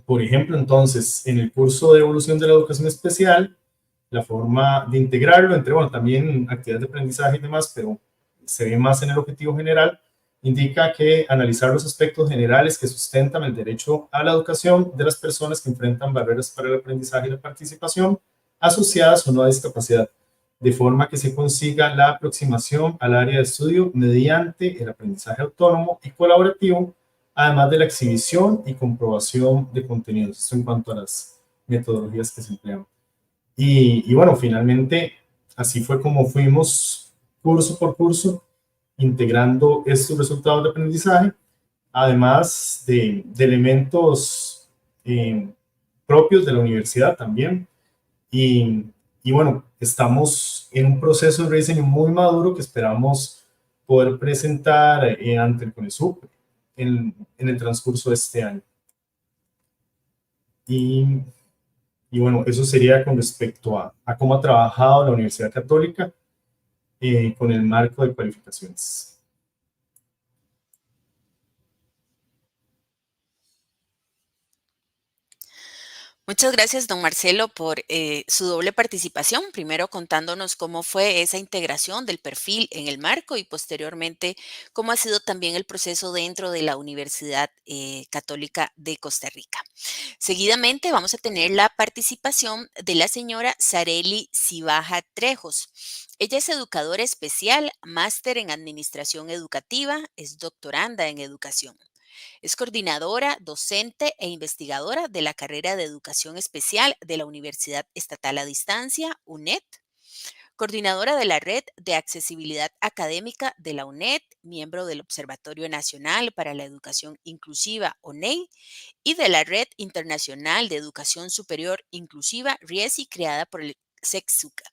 por ejemplo, entonces, en el curso de evolución de la educación especial, la forma de integrarlo entre, bueno, también actividades de aprendizaje y demás, pero se ve más en el objetivo general, indica que analizar los aspectos generales que sustentan el derecho a la educación de las personas que enfrentan barreras para el aprendizaje y la participación asociadas o no a discapacidad, de forma que se consiga la aproximación al área de estudio mediante el aprendizaje autónomo y colaborativo, además de la exhibición y comprobación de contenidos. Esto en cuanto a las metodologías que se emplean. Y bueno, finalmente, así fue como fuimos curso por curso integrando estos resultados de aprendizaje, además de elementos propios de la universidad también. Y, y bueno, estamos en un proceso de rediseño muy maduro que esperamos poder presentar ante el CONESUP en el transcurso de este año. Y bueno, eso sería con respecto a cómo ha trabajado la Universidad Católica con el marco de cualificaciones. Muchas gracias, don Marcelo, por su doble participación. Primero contándonos cómo fue esa integración del perfil en el marco y posteriormente cómo ha sido también el proceso dentro de la Universidad Católica de Costa Rica. Seguidamente vamos a tener la participación de la señora Sareli Cibaja Trejos. Ella es educadora especial, máster en administración educativa, es doctoranda en educación. Es coordinadora, docente e investigadora de la carrera de Educación Especial de la Universidad Estatal a Distancia, UNED, coordinadora de la Red de Accesibilidad Académica de la UNED, miembro del Observatorio Nacional para la Educación Inclusiva, ONEI, y de la Red Internacional de Educación Superior Inclusiva, RIESI, creada por el SECSUCA.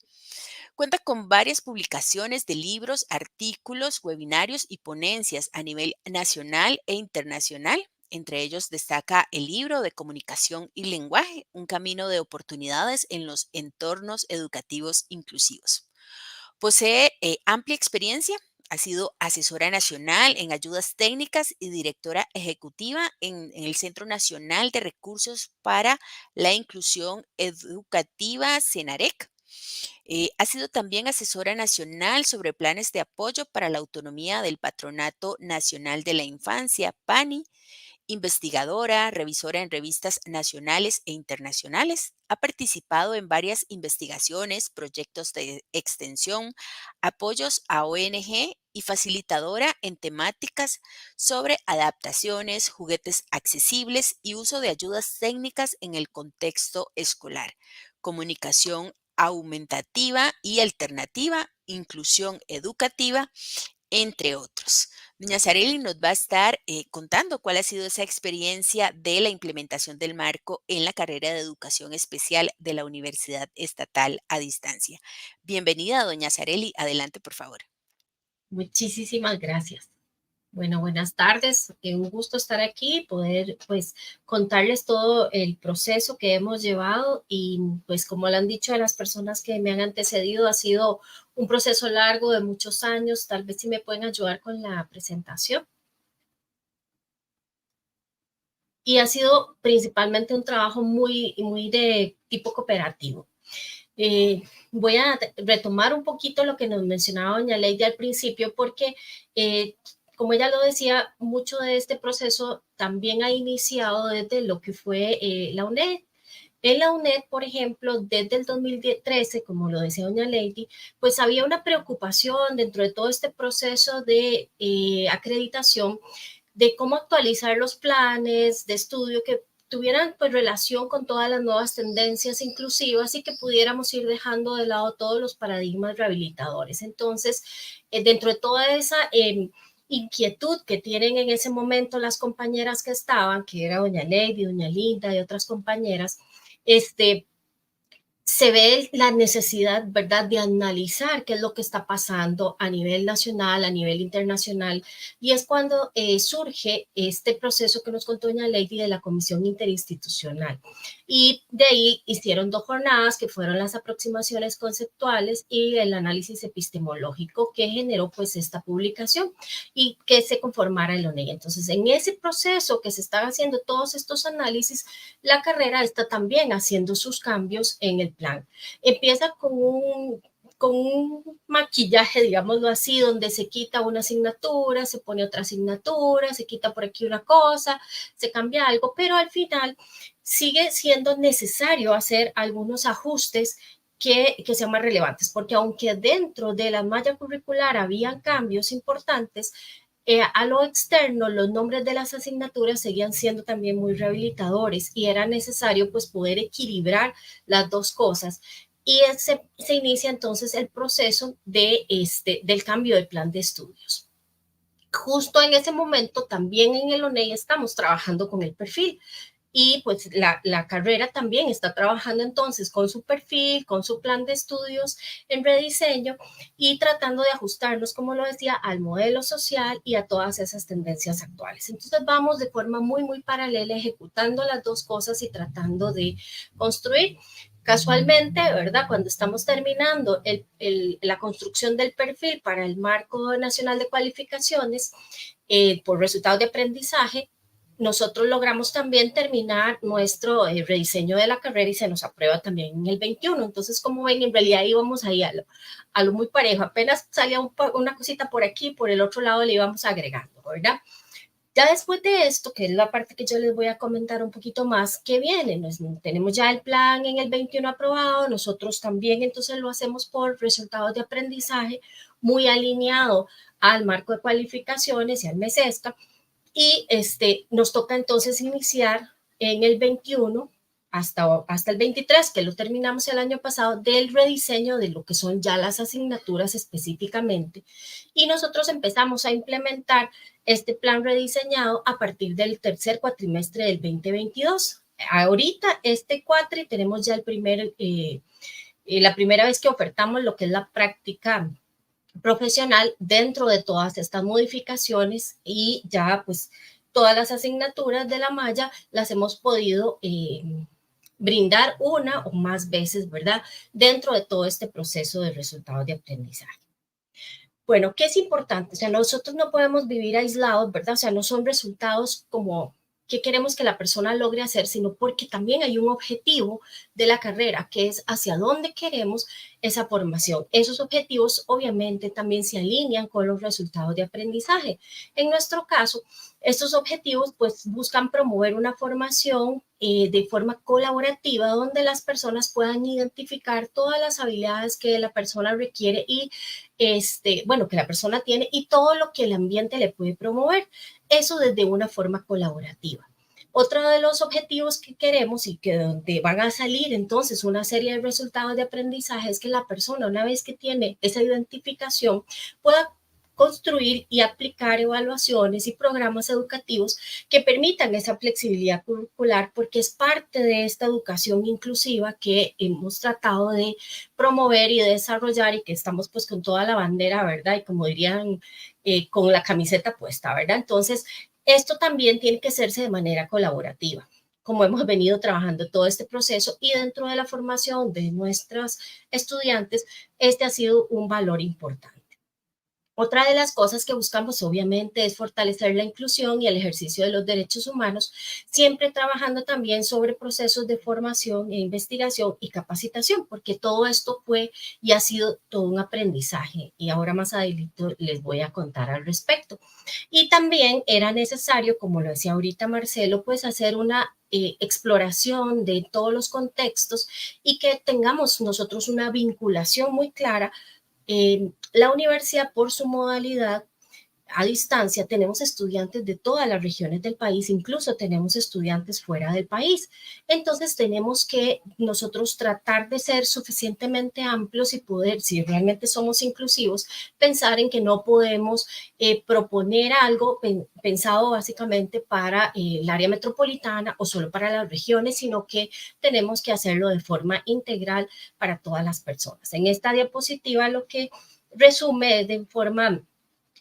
Cuenta con varias publicaciones de libros, artículos, webinarios y ponencias a nivel nacional e internacional. Entre ellos destaca el libro de Comunicación y Lenguaje, un camino de oportunidades en los entornos educativos inclusivos. Posee amplia experiencia, ha sido asesora nacional en ayudas técnicas y directora ejecutiva en el Centro Nacional de Recursos para la Inclusión Educativa, CENAREC. Ha sido también asesora nacional sobre planes de apoyo para la autonomía del Patronato Nacional de la Infancia, PANI, investigadora, revisora en revistas nacionales e internacionales. Ha participado en varias investigaciones, proyectos de extensión, apoyos a ONG y facilitadora en temáticas sobre adaptaciones, juguetes accesibles y uso de ayudas técnicas en el contexto escolar, comunicación aumentativa y alternativa, inclusión educativa, entre otros. Doña Sareli nos va a estar contando cuál ha sido esa experiencia de la implementación del marco en la carrera de educación especial de la Universidad Estatal a Distancia. Bienvenida, doña Sareli. Adelante, por favor. Muchísimas gracias. Bueno, buenas tardes. Un gusto estar aquí, poder pues contarles todo el proceso que hemos llevado y pues como lo han dicho las personas que me han antecedido, ha sido un proceso largo de muchos años. Tal vez si me pueden ayudar con la presentación. Y ha sido principalmente un trabajo muy de tipo cooperativo. Voy a retomar un poquito lo que nos mencionaba doña Lady al principio porque como ella lo decía, mucho de este proceso también ha iniciado desde lo que fue la UNED. En la UNED, por ejemplo, desde el 2013, como lo decía doña Lady, pues había una preocupación dentro de todo este proceso de acreditación de cómo actualizar los planes de estudio que tuvieran pues relación con todas las nuevas tendencias inclusivas y que pudiéramos ir dejando de lado todos los paradigmas rehabilitadores. Entonces, dentro de toda esa inquietud que tienen en ese momento las compañeras que estaban, que era doña Lady, doña Linda y otras compañeras, se ve la necesidad, ¿verdad?, de analizar qué es lo que está pasando a nivel nacional, a nivel internacional, y es cuando surge este proceso que nos contó doña Lady de la Comisión Interinstitucional. Y de ahí hicieron 2 jornadas que fueron las aproximaciones conceptuales y el análisis epistemológico que generó pues esta publicación y que se conformara el ONEI. Entonces, en ese proceso que se están haciendo todos estos análisis, la carrera está también haciendo sus cambios en el plan. Empieza con un maquillaje, digámoslo así, donde se quita una asignatura, se pone otra asignatura, se quita por aquí una cosa, se cambia algo, pero al final sigue siendo necesario hacer algunos ajustes que sean más relevantes, porque aunque dentro de la malla curricular había cambios importantes, a lo externo, los nombres de las asignaturas seguían siendo también muy rehabilitadores y era necesario pues poder equilibrar las dos cosas. Y se inicia entonces el proceso del cambio de plan de estudios. Justo en ese momento también en el ONEI estamos trabajando con el perfil. Y pues la carrera también está trabajando entonces con su perfil, con su plan de estudios en rediseño y tratando de ajustarnos, como lo decía, al modelo social y a todas esas tendencias actuales. Entonces vamos de forma muy paralela ejecutando las dos cosas y tratando de construir. Casualmente, ¿verdad? Cuando estamos terminando la construcción del perfil para el Marco Nacional de Cualificaciones por resultados de aprendizaje, nosotros logramos también terminar nuestro rediseño de la carrera y se nos aprueba también en el 21. Entonces, como ven, en realidad íbamos ahí a lo muy parejo. Apenas salía una cosita por aquí, por el otro lado le íbamos agregando, ¿verdad? Ya después de esto, que es la parte que yo les voy a comentar un poquito más, ¿qué viene? Tenemos ya el plan en el 21 aprobado, nosotros también entonces lo hacemos por resultados de aprendizaje muy alineado al marco de cualificaciones y al MESESCA. Y nos toca entonces iniciar en el 21 hasta el 23, que lo terminamos el año pasado, del rediseño de lo que son ya las asignaturas específicamente. Y nosotros empezamos a implementar este plan rediseñado a partir del tercer cuatrimestre del 2022. Ahorita, este cuatri, tenemos ya la primera vez que ofertamos lo que es la práctica profesional dentro de todas estas modificaciones y ya pues todas las asignaturas de la malla las hemos podido brindar una o más veces, ¿verdad? Dentro de todo este proceso de resultados de aprendizaje. Bueno, ¿qué es importante? O sea, nosotros no podemos vivir aislados, ¿verdad? O sea, no son resultados como qué queremos que la persona logre hacer, sino porque también hay un objetivo de la carrera, que es hacia dónde queremos esa formación. Esos objetivos obviamente también se alinean con los resultados de aprendizaje. En nuestro caso, estos objetivos pues buscan promover una formación de forma colaborativa donde las personas puedan identificar todas las habilidades que la persona requiere y bueno, que la persona tiene y todo lo que el ambiente le puede promover. Eso desde una forma colaborativa. Otro de los objetivos que queremos y que donde van a salir entonces una serie de resultados de aprendizaje es que la persona, una vez que tiene esa identificación, pueda construir y aplicar evaluaciones y programas educativos que permitan esa flexibilidad curricular, porque es parte de esta educación inclusiva que hemos tratado de promover y desarrollar y que estamos pues con toda la bandera, ¿verdad? Y como dirían, con la camiseta puesta, ¿verdad? Entonces, esto también tiene que hacerse de manera colaborativa, como hemos venido trabajando todo este proceso y dentro de la formación de nuestros estudiantes, este ha sido un valor importante. Otra de las cosas que buscamos, obviamente, es fortalecer la inclusión y el ejercicio de los derechos humanos, siempre trabajando también sobre procesos de formación e investigación y capacitación, porque todo esto fue y ha sido todo un aprendizaje. Y ahora más adelante les voy a contar al respecto. Y también era necesario, como lo decía ahorita Marcelo, pues hacer una exploración de todos los contextos y que tengamos nosotros una vinculación muy clara. La universidad, por su modalidad a distancia, tenemos estudiantes de todas las regiones del país, incluso tenemos estudiantes fuera del país. Entonces tenemos que nosotros tratar de ser suficientemente amplios y poder, si realmente somos inclusivos, pensar en que no podemos proponer algo pensado básicamente para el área metropolitana o solo para las regiones, sino que tenemos que hacerlo de forma integral para todas las personas. En esta diapositiva lo que resume de forma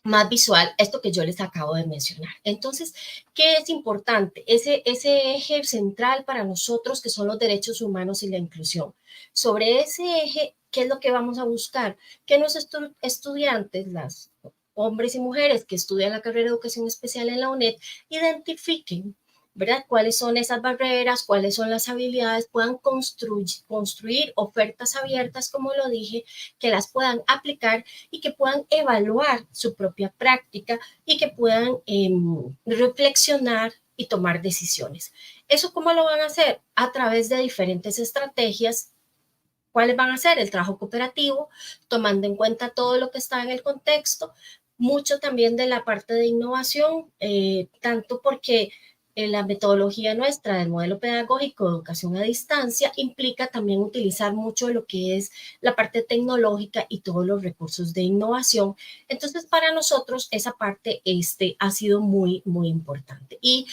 más visual esto que yo les acabo de mencionar. Entonces, ¿qué es importante? Ese eje central para nosotros que son los derechos humanos y la inclusión. Sobre ese eje, ¿qué es lo que vamos a buscar? Que nuestros estudiantes, las hombres y mujeres que estudian la carrera de educación especial en la UNED, identifiquen, ¿verdad? ¿Cuáles son esas barreras? ¿Cuáles son las habilidades? Puedan construir ofertas abiertas, como lo dije, que las puedan aplicar y que puedan evaluar su propia práctica y que puedan reflexionar y tomar decisiones. ¿Eso cómo lo van a hacer? A través de diferentes estrategias. ¿Cuáles van a ser? El trabajo cooperativo, tomando en cuenta todo lo que está en el contexto, mucho también de la parte de innovación, tanto porque la metodología nuestra del modelo pedagógico de educación a distancia implica también utilizar mucho lo que es la parte tecnológica y todos los recursos de innovación. Entonces, para nosotros esa parte ha sido muy, muy importante. Y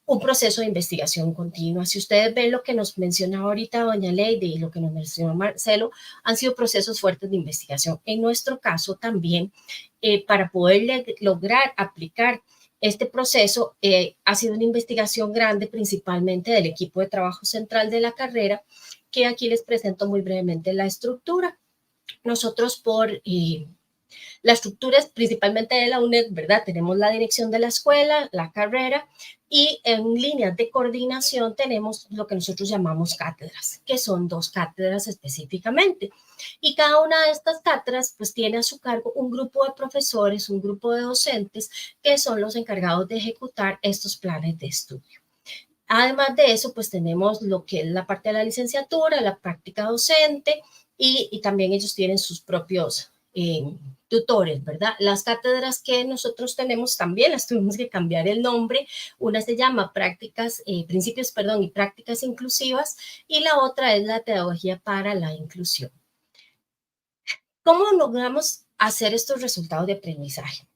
un proceso de investigación continua. Si ustedes ven lo que nos menciona ahorita doña Lady y lo que nos mencionó Marcelo, han sido procesos fuertes de investigación. En nuestro caso también, para poder lograr aplicar este proceso, ha sido una investigación grande, principalmente del equipo de trabajo central de la carrera, que aquí les presento muy brevemente la estructura. Nosotros la estructura es principalmente de la UNED, ¿verdad? Tenemos la dirección de la escuela, la carrera y en líneas de coordinación tenemos lo que nosotros llamamos cátedras, que son 2 cátedras específicamente. Y cada una de estas cátedras pues tiene a su cargo un grupo de profesores, un grupo de docentes que son los encargados de ejecutar estos planes de estudio. Además de eso, pues tenemos lo que es la parte de la licenciatura, la práctica docente y también ellos tienen sus propios tutores, ¿verdad? Las cátedras que nosotros tenemos también las tuvimos que cambiar el nombre. Una se llama principios y prácticas inclusivas y la otra es la pedagogía para la inclusión. ¿Cómo logramos hacer estos resultados de aprendizaje?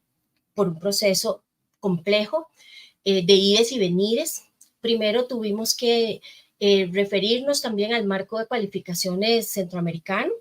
Por un proceso complejo de ides y venires. Primero tuvimos que referirnos también al marco de cualificaciones centroamericano,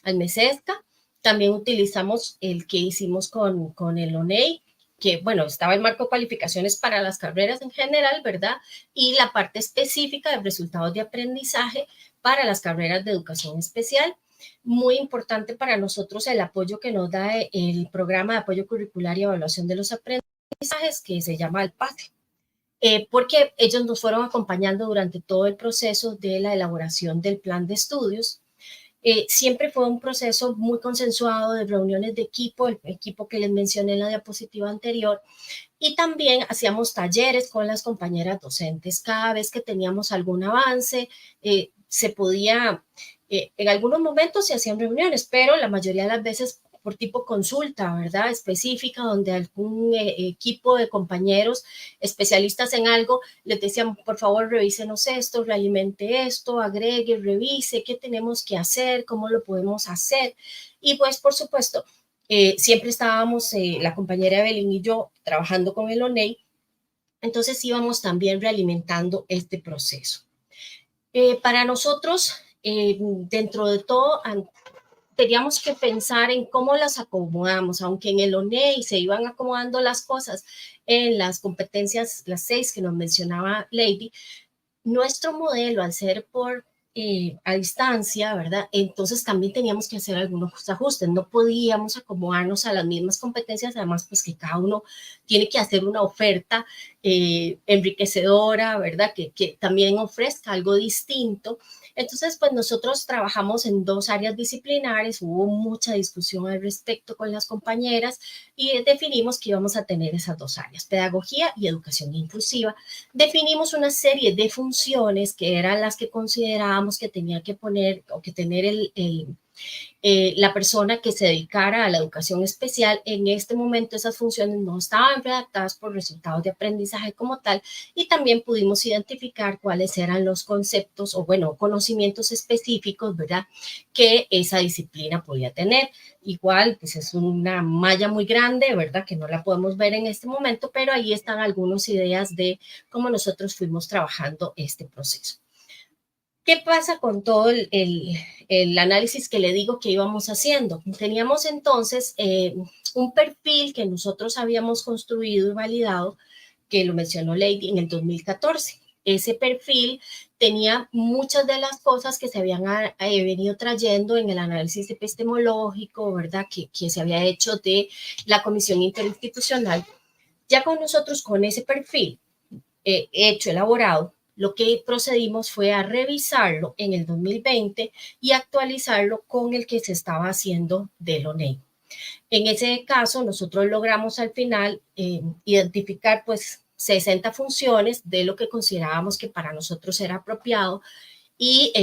al MESESCA. También utilizamos el que hicimos con el ONEI que, bueno, estaba el marco de cualificaciones para las carreras en general, ¿verdad? Y la parte específica de resultados de aprendizaje para las carreras de educación especial. Muy importante para nosotros el apoyo que nos da el programa de apoyo curricular y evaluación de los aprendizajes, que se llama el PASE, porque ellos nos fueron acompañando durante todo el proceso de la elaboración del plan de estudios. Siempre fue un proceso muy consensuado de reuniones de equipo, el equipo que les mencioné en la diapositiva anterior, y también hacíamos talleres con las compañeras docentes. Cada vez que teníamos algún avance, se podía, en algunos momentos se hacían reuniones, pero la mayoría de las veces por tipo consulta, ¿verdad? Específica, donde algún equipo de compañeros especialistas en algo les decían, por favor, revísenos esto, realimente esto, agregue, revise, qué tenemos que hacer, cómo lo podemos hacer. Y pues, por supuesto, siempre estábamos, la compañera Evelyn y yo, trabajando con el ONEI, entonces íbamos también realimentando este proceso. Para nosotros, dentro de todo, teníamos que pensar en cómo las acomodamos, aunque en el ONEI se iban acomodando las cosas en las competencias, las 6 que nos mencionaba Lady, nuestro modelo, al ser por a distancia, ¿verdad? Entonces también teníamos que hacer algunos ajustes, no podíamos acomodarnos a las mismas competencias, además pues que cada uno tiene que hacer una oferta enriquecedora, ¿verdad? Que también ofrezca algo distinto. Entonces, pues nosotros trabajamos en 2 áreas disciplinares, hubo mucha discusión al respecto con las compañeras y definimos que íbamos a tener esas 2 áreas, pedagogía y educación inclusiva. Definimos una serie de funciones que eran las que considerábamos que tenía que poner o que tener la persona que se dedicara a la educación especial. En este momento esas funciones no estaban redactadas por resultados de aprendizaje como tal, y también pudimos identificar cuáles eran los conceptos o, bueno, conocimientos específicos, ¿verdad?, que esa disciplina podía tener. Igual, pues es una malla muy grande, ¿verdad?, que no la podemos ver en este momento, pero ahí están algunas ideas de cómo nosotros fuimos trabajando este proceso. ¿Qué pasa con todo el análisis que le digo que íbamos haciendo? Teníamos entonces un perfil que nosotros habíamos construido y validado, que lo mencionó Lady en el 2014. Ese perfil tenía muchas de las cosas que se habían venido trayendo en el análisis epistemológico, ¿verdad?, que se había hecho de la Comisión Interinstitucional. Ya con nosotros, con ese perfil hecho, elaborado, lo que procedimos fue a revisarlo en el 2020 y actualizarlo con el que se estaba haciendo del ONEI. En ese caso, nosotros logramos al final identificar pues 60 funciones de lo que considerábamos que para nosotros era apropiado, y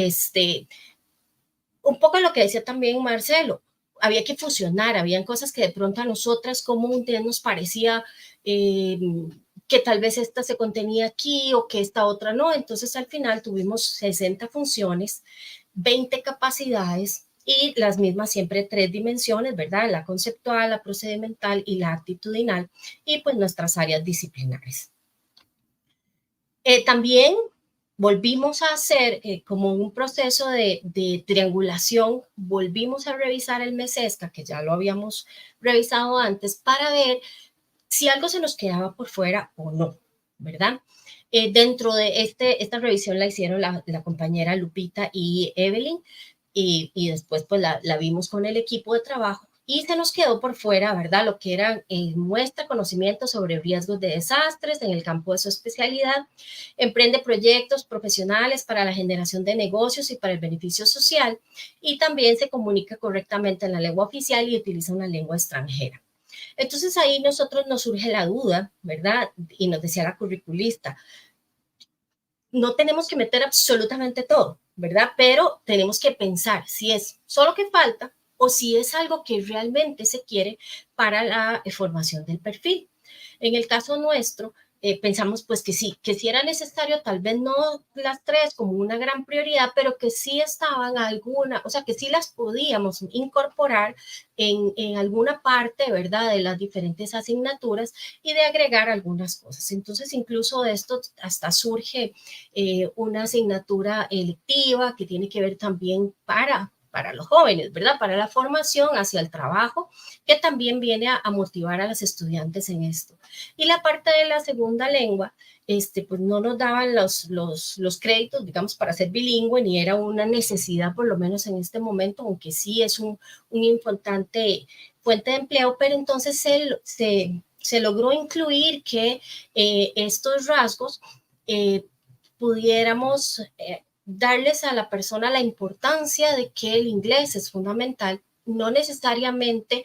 un poco lo que decía también Marcelo, había que fusionar, habían cosas que de pronto a nosotras como un día nos parecía que tal vez esta se contenía aquí o que esta otra no. Entonces al final tuvimos 60 funciones, 20 capacidades y las mismas siempre 3 dimensiones, ¿verdad? La conceptual, la procedimental y la actitudinal, y pues nuestras áreas disciplinares. También volvimos a hacer como un proceso de triangulación, volvimos a revisar el MESESCA, que ya lo habíamos revisado antes, para ver si algo se nos quedaba por fuera o no, ¿verdad? Dentro de esta revisión la hicieron la compañera Lupita y Evelyn, y después pues la vimos con el equipo de trabajo, y se nos quedó por fuera, ¿verdad?, lo que era muestra conocimiento sobre riesgos de desastres en el campo de su especialidad, emprende proyectos profesionales para la generación de negocios y para el beneficio social, y también se comunica correctamente en la lengua oficial y utiliza una lengua extranjera. Entonces ahí nosotros nos surge la duda, ¿verdad? Y nos decía la curriculista, no tenemos que meter absolutamente todo, ¿verdad? Pero tenemos que pensar si es solo que falta o si es algo que realmente se quiere para la formación del perfil. En el caso nuestro, pensamos pues que sí era necesario, tal vez no las 3 como una gran prioridad, pero que sí estaban algunas, o sea, que sí las podíamos incorporar en alguna parte, ¿verdad?, de las diferentes asignaturas, y de agregar algunas cosas. Entonces, incluso de esto hasta surge una asignatura electiva que tiene que ver también para para los jóvenes, ¿verdad? Para la formación hacia el trabajo, que también viene a motivar a los estudiantes en esto. Y la parte de la segunda lengua, pues no nos daban los créditos, digamos, para ser bilingüe, ni era una necesidad, por lo menos en este momento, aunque sí es un importante fuente de empleo, pero entonces se logró incluir que estos rasgos pudiéramos darles a la persona la importancia de que el inglés es fundamental, no necesariamente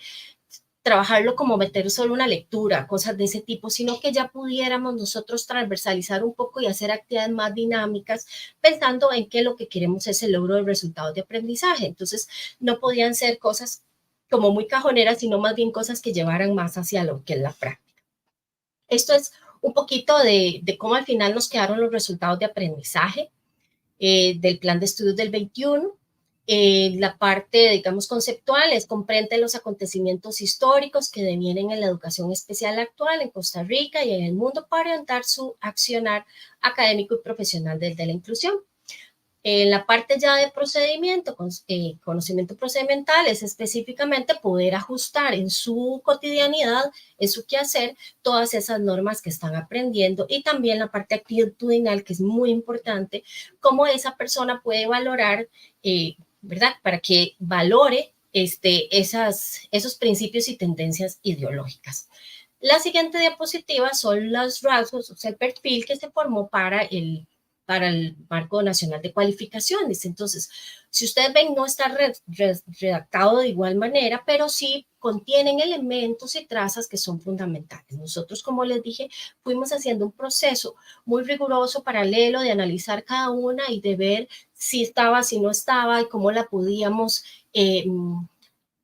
trabajarlo como meter solo una lectura, cosas de ese tipo, sino que ya pudiéramos nosotros transversalizar un poco y hacer actividades más dinámicas, pensando en que lo que queremos es el logro de resultados de aprendizaje. Entonces, no podían ser cosas como muy cajoneras, sino más bien cosas que llevaran más hacia lo que es la práctica. Esto es un poquito de cómo al final nos quedaron los resultados de aprendizaje del plan de estudios del 21. La parte, digamos, conceptual comprende los acontecimientos históricos que devienen en la educación especial actual en Costa Rica y en el mundo para orientar su accionar académico y profesional desde la inclusión. En la parte ya de procedimiento, conocimiento procedimental, es específicamente poder ajustar en su cotidianidad, en su quehacer, todas esas normas que están aprendiendo, y también la parte actitudinal, que es muy importante, cómo esa persona puede valorar, ¿verdad? Para que valore esos principios y tendencias ideológicas. La siguiente diapositiva son los rasgos, o sea, el perfil que se formó para el Marco Nacional de Cualificaciones. Entonces, si ustedes ven, no está redactado de igual manera, pero sí contienen elementos y trazas que son fundamentales. Nosotros, como les dije, fuimos haciendo un proceso muy riguroso, paralelo, de analizar cada una y de ver si estaba, si no estaba y cómo la podíamos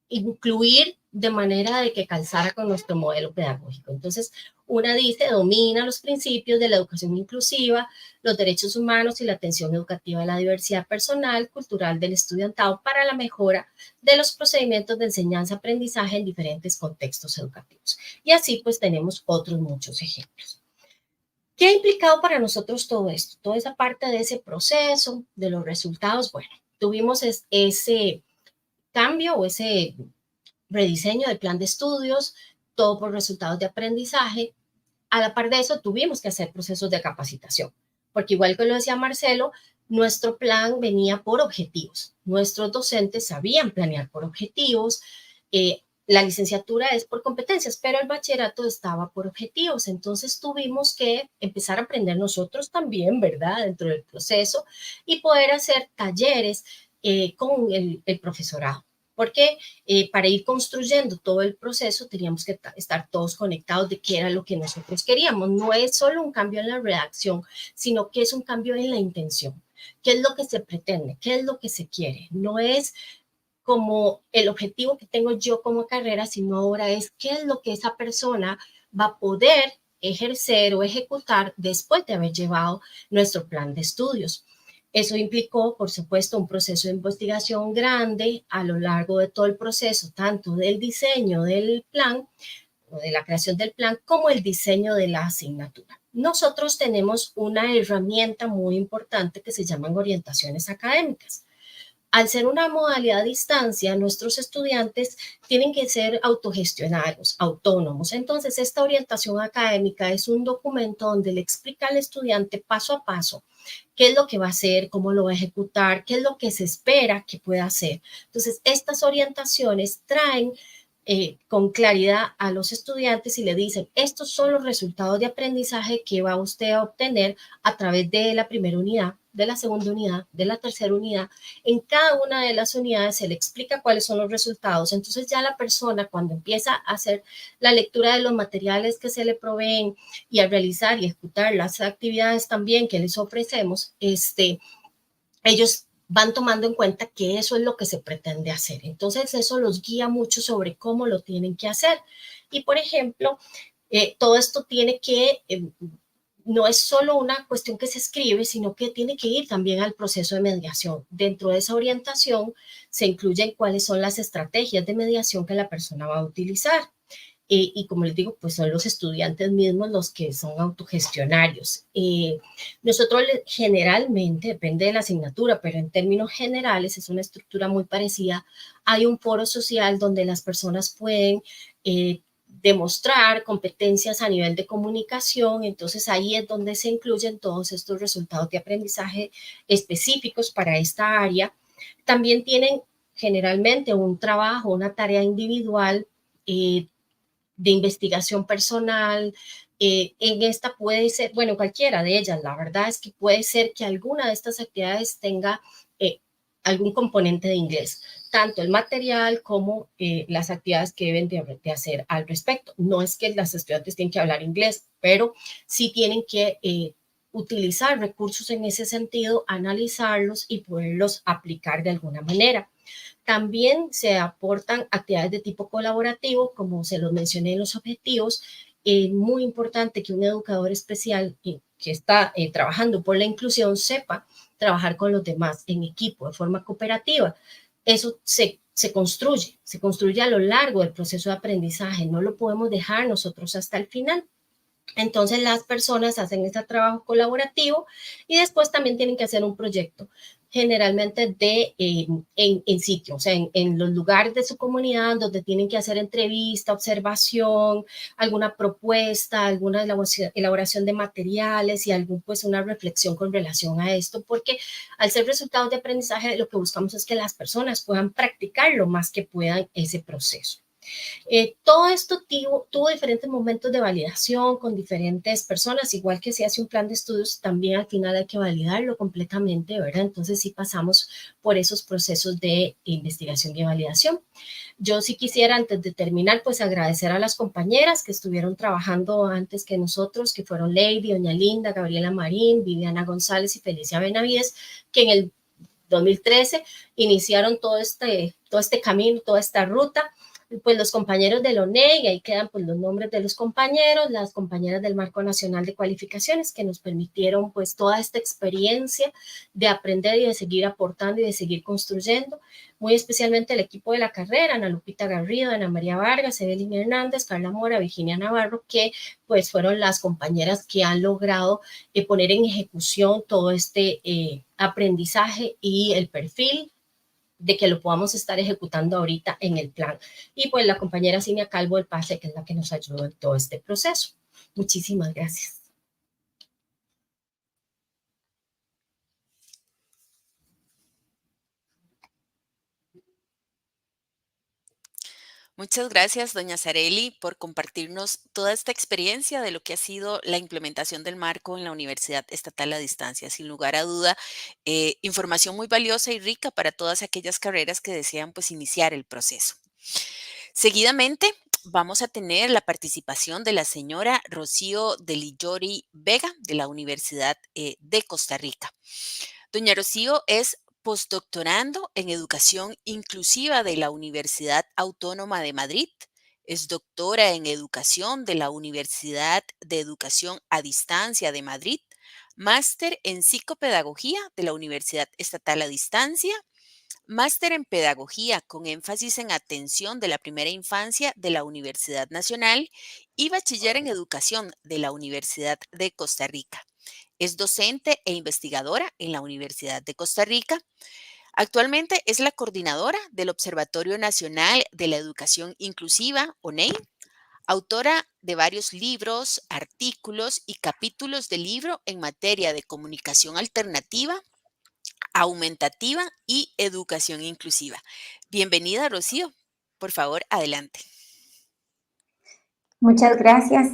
incluir de manera de que calzara con nuestro modelo pedagógico. Entonces, una dice, domina los principios de la educación inclusiva, los derechos humanos y la atención educativa a la diversidad personal, cultural del estudiantado para la mejora de los procedimientos de enseñanza-aprendizaje en diferentes contextos educativos. Y así pues tenemos otros muchos ejemplos. ¿Qué ha implicado para nosotros todo esto? Toda esa parte de ese proceso, de los resultados. Bueno, tuvimos ese cambio o ese rediseño del plan de estudios, todo por resultados de aprendizaje. A la par de eso, tuvimos que hacer procesos de capacitación, porque igual que lo decía Marcelo, nuestro plan venía por objetivos. Nuestros docentes sabían planear por objetivos. La licenciatura es por competencias, pero el bachillerato estaba por objetivos. Entonces tuvimos que empezar a aprender nosotros también, ¿verdad? Dentro del proceso y poder hacer talleres con el profesorado. Porque para ir construyendo todo el proceso teníamos que estar todos conectados de qué era lo que nosotros queríamos. No es solo un cambio en la redacción, sino que es un cambio en la intención. ¿Qué es lo que se pretende? ¿Qué es lo que se quiere? No es como el objetivo que tengo yo como carrera, sino ahora es qué es lo que esa persona va a poder ejercer o ejecutar después de haber llevado nuestro plan de estudios. Eso implicó, por supuesto, un proceso de investigación grande a lo largo de todo el proceso, tanto del diseño del plan o de la creación del plan, como el diseño de la asignatura. Nosotros tenemos una herramienta muy importante que se llaman orientaciones académicas. Al ser una modalidad a distancia, nuestros estudiantes tienen que ser autogestionarios, autónomos. Entonces, esta orientación académica es un documento donde le explica al estudiante paso a paso qué es lo que va a hacer, cómo lo va a ejecutar, qué es lo que se espera que pueda hacer. Entonces, estas orientaciones traen con claridad a los estudiantes y le dicen, estos son los resultados de aprendizaje que va usted a obtener a través de la primera unidad, de la segunda unidad, de la tercera unidad. En cada una de las unidades se le explica cuáles son los resultados. Entonces ya la persona, cuando empieza a hacer la lectura de los materiales que se le proveen y a realizar y ejecutar las actividades también que les ofrecemos, ellos van tomando en cuenta que eso es lo que se pretende hacer. Entonces eso los guía mucho sobre cómo lo tienen que hacer. Y por ejemplo, todo esto tiene que, no es solo una cuestión que se escribe, sino que tiene que ir también al proceso de mediación. Dentro de esa orientación se incluyen cuáles son las estrategias de mediación que la persona va a utilizar. y como les digo, pues son los estudiantes mismos los que son autogestionarios. Nosotros generalmente, depende de la asignatura, pero en términos generales es una estructura muy parecida. Hay un foro social donde las personas pueden demostrar competencias a nivel de comunicación, entonces ahí es donde se incluyen todos estos resultados de aprendizaje específicos para esta área. También tienen generalmente un trabajo, una tarea individual de investigación personal. En esta puede ser, bueno, cualquiera de ellas, la verdad es que puede ser que alguna de estas actividades tenga algún componente de inglés, tanto el material como las actividades que deben de hacer al respecto. No es que las estudiantes tienen que hablar inglés, pero sí tienen que utilizar recursos en ese sentido, analizarlos y poderlos aplicar de alguna manera. También se aportan actividades de tipo colaborativo, como se los mencioné en los objetivos. Es muy importante que un educador especial que está trabajando por la inclusión sepa trabajar con los demás en equipo, de forma cooperativa. Eso se construye a lo largo del proceso de aprendizaje. No lo podemos dejar nosotros hasta el final. Entonces las personas hacen este trabajo colaborativo y después también tienen que hacer un proyecto, generalmente en sitio, o sea, en los lugares de su comunidad donde tienen que hacer entrevista, observación, alguna propuesta, alguna elaboración de materiales y pues una reflexión con relación a esto, porque al ser resultados de aprendizaje lo que buscamos es que las personas puedan practicar lo más que puedan ese proceso. Todo esto tuvo diferentes momentos de validación con diferentes personas, igual que se hace un plan de estudios, también al final hay que validarlo completamente, ¿verdad? Entonces sí pasamos por esos procesos de investigación y validación. Yo sí quisiera, antes de terminar, pues agradecer a las compañeras que estuvieron trabajando antes que nosotros, que fueron Lady, Doña Linda, Gabriela Marín, Viviana González y Felicia Benavides, que en el 2013 iniciaron todo este camino, toda esta ruta. Pues los compañeros del ONE, y ahí quedan pues los nombres de los compañeros, las compañeras del Marco Nacional de Cualificaciones que nos permitieron pues toda esta experiencia de aprender y de seguir aportando y de seguir construyendo, muy especialmente el equipo de la carrera, Ana Lupita Garrido, Ana María Vargas, Evelyn Hernández, Carla Mora, Virginia Navarro, que pues fueron las compañeras que han logrado poner en ejecución todo este aprendizaje y el perfil de que lo podamos estar ejecutando ahorita en el plan. Y pues la compañera Cinia Calvo del PASE, que es la que nos ayudó en todo este proceso. Muchísimas gracias. Muchas gracias, doña Sareli, por compartirnos toda esta experiencia de lo que ha sido la implementación del marco en la Universidad Estatal a Distancia. Sin lugar a duda, información muy valiosa y rica para todas aquellas carreras que desean pues iniciar el proceso. Seguidamente, vamos a tener la participación de la señora Rocío Delillori Vega de la Universidad de Costa Rica. Doña Rocío es postdoctorando en Educación Inclusiva de la Universidad Autónoma de Madrid. Es doctora en Educación de la Universidad de Educación a Distancia de Madrid. Máster en Psicopedagogía de la Universidad Estatal a Distancia. Máster en Pedagogía con énfasis en atención de la primera infancia de la Universidad Nacional y Bachiller en Educación de la Universidad de Costa Rica. Es docente e investigadora en la Universidad de Costa Rica. Actualmente es la coordinadora del Observatorio Nacional de la Educación Inclusiva, ONEI, autora de varios libros, artículos y capítulos de libro en materia de comunicación alternativa, aumentativa y educación inclusiva. Bienvenida, Rocío. Por favor, adelante. Muchas gracias,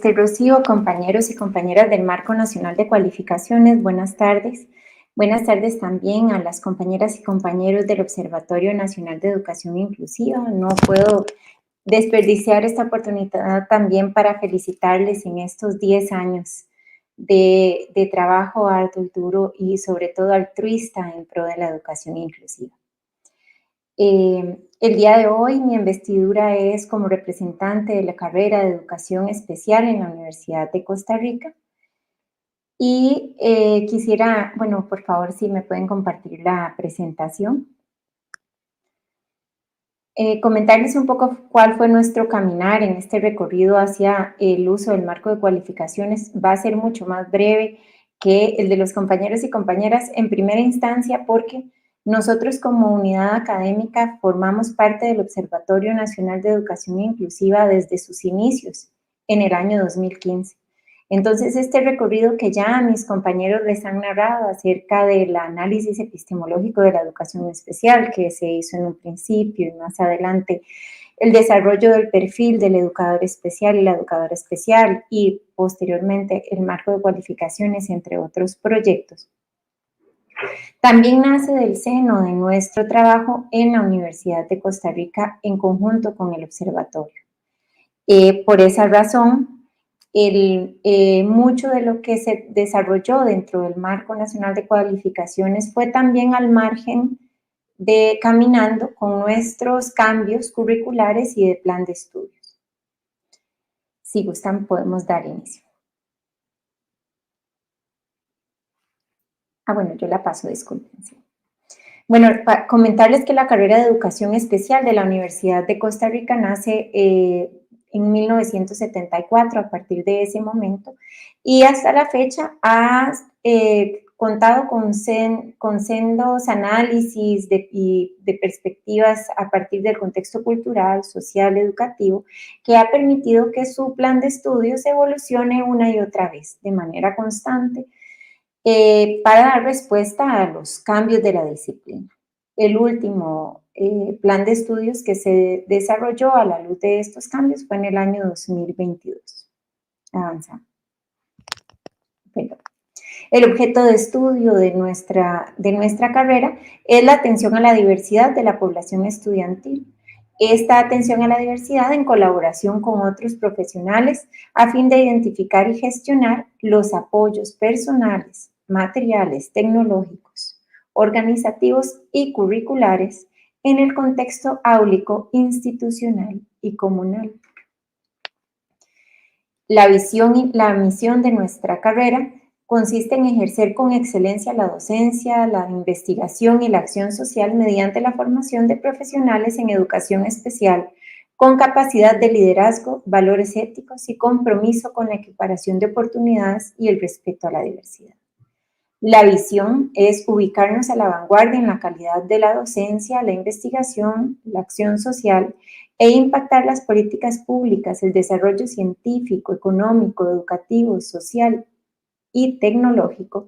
Rocío, compañeros y compañeras del Marco Nacional de Cualificaciones. Buenas tardes. Buenas tardes también a las compañeras y compañeros del Observatorio Nacional de Educación Inclusiva. No puedo desperdiciar esta oportunidad también para felicitarles en estos 10 años de trabajo arduo y duro y sobre todo altruista en pro de la educación inclusiva. El día de hoy mi investidura es como representante de la carrera de Educación Especial en la Universidad de Costa Rica y quisiera, bueno, por favor, si me pueden compartir la presentación. comentarles un poco cuál fue nuestro caminar en este recorrido hacia el uso del marco de cualificaciones. Va a ser mucho más breve que el de los compañeros y compañeras en primera instancia, porque nosotros como unidad académica formamos parte del Observatorio Nacional de Educación Inclusiva desde sus inicios, en el año 2015. Entonces, este recorrido que ya mis compañeros les han narrado acerca del análisis epistemológico de la educación especial que se hizo en un principio y más adelante, el desarrollo del perfil del educador especial y la educadora especial y posteriormente el marco de cualificaciones, entre otros proyectos, también nace del seno de nuestro trabajo en la Universidad de Costa Rica en conjunto con el observatorio. Por esa razón, mucho de lo que se desarrolló dentro del Marco Nacional de Cualificaciones fue también al margen de caminando con nuestros cambios curriculares y de plan de estudios. Si gustan, podemos dar inicio. Bueno, yo la paso, disculpen. Bueno, para comentarles que la carrera de Educación Especial de la Universidad de Costa Rica nace en 1974, a partir de ese momento, y hasta la fecha ha contado con sendos análisis de perspectivas a partir del contexto cultural, social, educativo, que ha permitido que su plan de estudios evolucione una y otra vez de manera constante, para dar respuesta a los cambios de la disciplina. El último plan de estudios que se desarrolló a la luz de estos cambios fue en el año 2022. Avanzamos. Perdón. El objeto de estudio de nuestra carrera es la atención a la diversidad de la población estudiantil. Esta atención a la diversidad en colaboración con otros profesionales a fin de identificar y gestionar los apoyos personales, materiales, tecnológicos, organizativos y curriculares en el contexto áulico, institucional y comunal. La visión y la misión de nuestra carrera consiste en ejercer con excelencia la docencia, la investigación y la acción social mediante la formación de profesionales en educación especial con capacidad de liderazgo, valores éticos y compromiso con la equiparación de oportunidades y el respeto a la diversidad. La visión es ubicarnos a la vanguardia en la calidad de la docencia, la investigación, la acción social e impactar las políticas públicas, el desarrollo científico, económico, educativo, social y tecnológico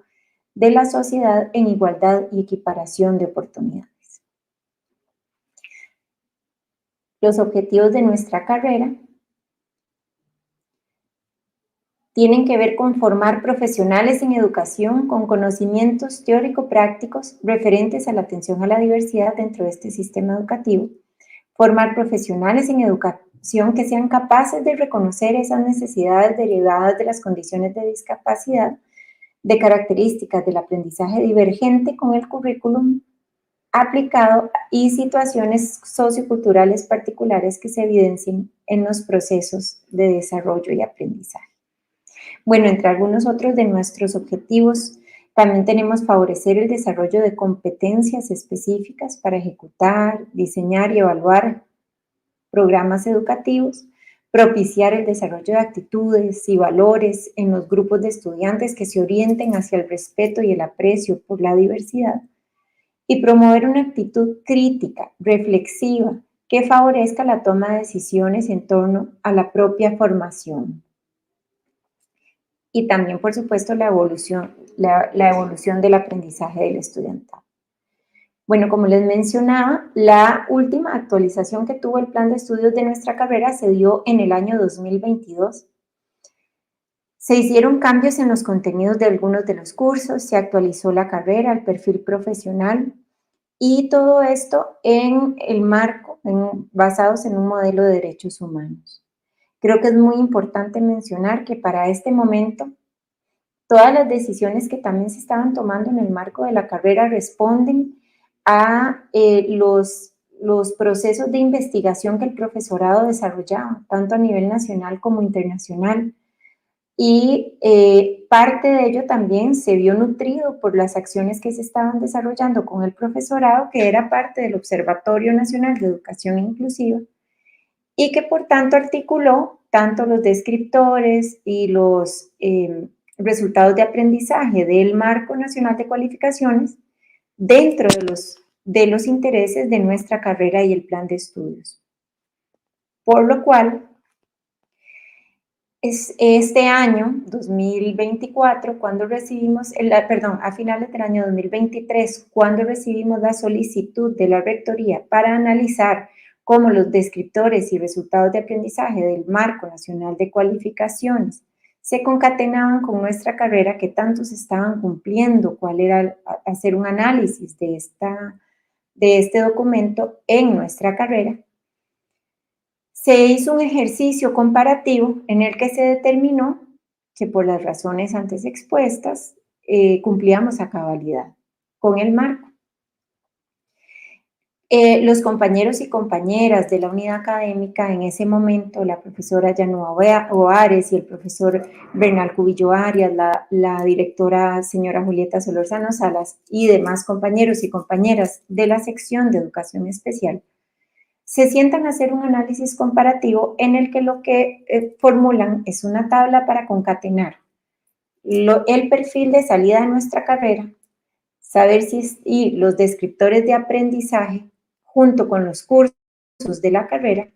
de la sociedad en igualdad y equiparación de oportunidades. Los objetivos de nuestra carrera tienen que ver con formar profesionales en educación con conocimientos teórico-prácticos referentes a la atención a la diversidad dentro de este sistema educativo, formar profesionales en educación que sean capaces de reconocer esas necesidades derivadas de las condiciones de discapacidad, de características del aprendizaje divergente con el currículum aplicado y situaciones socioculturales particulares que se evidencien en los procesos de desarrollo y aprendizaje. Bueno, entre algunos otros de nuestros objetivos, también tenemos favorecer el desarrollo de competencias específicas para ejecutar, diseñar y evaluar programas educativos, propiciar el desarrollo de actitudes y valores en los grupos de estudiantes que se orienten hacia el respeto y el aprecio por la diversidad, y promover una actitud crítica, reflexiva, que favorezca la toma de decisiones en torno a la propia formación. Y también, por supuesto, la evolución del aprendizaje del estudiantado. Bueno, como les mencionaba, la última actualización que tuvo el plan de estudios de nuestra carrera se dio en el año 2022. Se hicieron cambios en los contenidos de algunos de los cursos, se actualizó la carrera, el perfil profesional y todo esto en el marco, basados en un modelo de derechos humanos. Creo que es muy importante mencionar que para este momento todas las decisiones que también se estaban tomando en el marco de la carrera responden a los procesos de investigación que el profesorado desarrollaba, tanto a nivel nacional como internacional, y parte de ello también se vio nutrido por las acciones que se estaban desarrollando con el profesorado, que era parte del Observatorio Nacional de Educación Inclusiva, y que por tanto articuló tanto los descriptores y los resultados de aprendizaje del Marco Nacional de Cualificaciones dentro de los intereses de nuestra carrera y el plan de estudios. Por lo cual, este año, 2024, cuando recibimos, a finales del año 2023, cuando recibimos la solicitud de la Rectoría para analizar cómo los descriptores y resultados de aprendizaje del Marco Nacional de Cualificaciones se concatenaban con nuestra carrera, que tanto se estaban cumpliendo, cuál era hacer un análisis de este documento en nuestra carrera, se hizo un ejercicio comparativo en el que se determinó que por las razones antes expuestas cumplíamos a cabalidad con el marco. Los compañeros y compañeras de la unidad académica en ese momento, la profesora Yanua Oares y el profesor Bernal Cubillo Arias, la directora señora Julieta Solorzano Salas y demás compañeros y compañeras de la sección de educación especial, se sientan a hacer un análisis comparativo en el que lo que formulan es una tabla para concatenar el perfil de salida de nuestra carrera, saber y los descriptores de aprendizaje junto con los cursos de la carrera,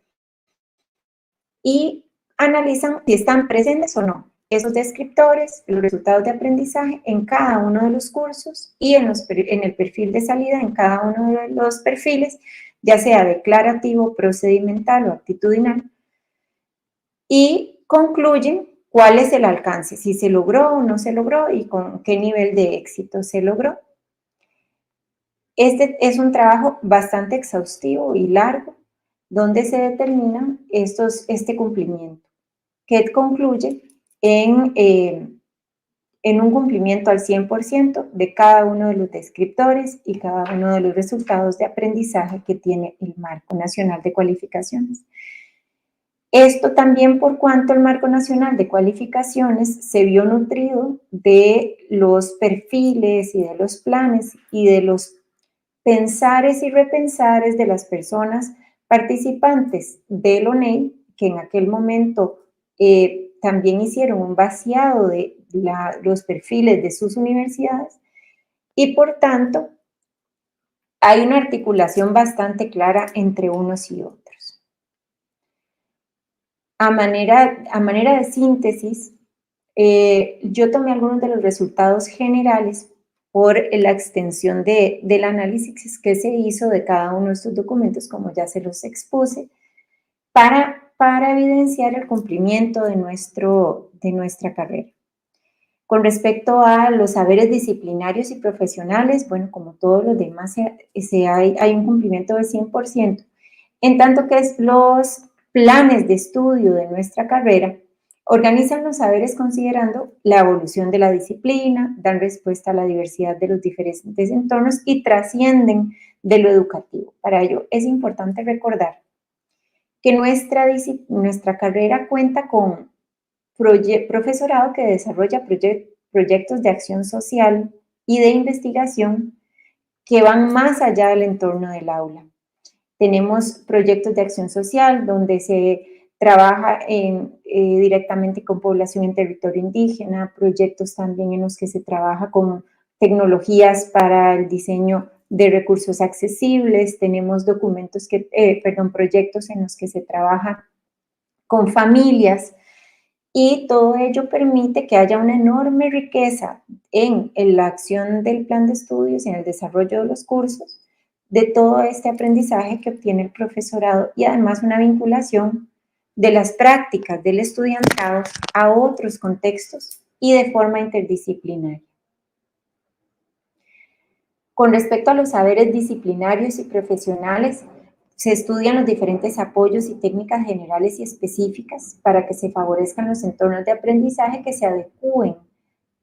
y analizan si están presentes o no esos descriptores, los resultados de aprendizaje en cada uno de los cursos y en el perfil de salida en cada uno de los perfiles, ya sea declarativo, procedimental o actitudinal, y concluyen cuál es el alcance, si se logró o no se logró y con qué nivel de éxito se logró. Este es un trabajo bastante exhaustivo y largo, donde se determina este cumplimiento, que concluye en un cumplimiento al 100% de cada uno de los descriptores y cada uno de los resultados de aprendizaje que tiene el Marco Nacional de Cualificaciones. Esto también por cuanto el Marco Nacional de Cualificaciones se vio nutrido de los perfiles y de los planes y de los pensares y repensares de las personas participantes del ONEI, que en aquel momento también hicieron un vaciado de los perfiles de sus universidades, y por tanto hay una articulación bastante clara entre unos y otros. A manera de síntesis, yo tomé algunos de los resultados generales por la extensión del análisis que se hizo de cada uno de estos documentos, como ya se los expuse, para evidenciar el cumplimiento de nuestra carrera. Con respecto a los saberes disciplinarios y profesionales, bueno, como todos los demás, hay un cumplimiento del 100%, en tanto que los planes de estudio de nuestra carrera organizan los saberes considerando la evolución de la disciplina, dan respuesta a la diversidad de los diferentes entornos y trascienden de lo educativo. Para ello es importante recordar que nuestra carrera cuenta con profesorado que desarrolla proyectos de acción social y de investigación que van más allá del entorno del aula. Tenemos proyectos de acción social donde se trabaja directamente con población en territorio indígena, proyectos también en los que se trabaja con tecnologías para el diseño de recursos accesibles, tenemos proyectos en los que se trabaja con familias, y todo ello permite que haya una enorme riqueza en la acción del plan de estudios y en el desarrollo de los cursos, de todo este aprendizaje que obtiene el profesorado, y además una vinculación de las prácticas del estudiantado a otros contextos y de forma interdisciplinaria. Con respecto a los saberes disciplinarios y profesionales, se estudian los diferentes apoyos y técnicas generales y específicas para que se favorezcan los entornos de aprendizaje que se adecúen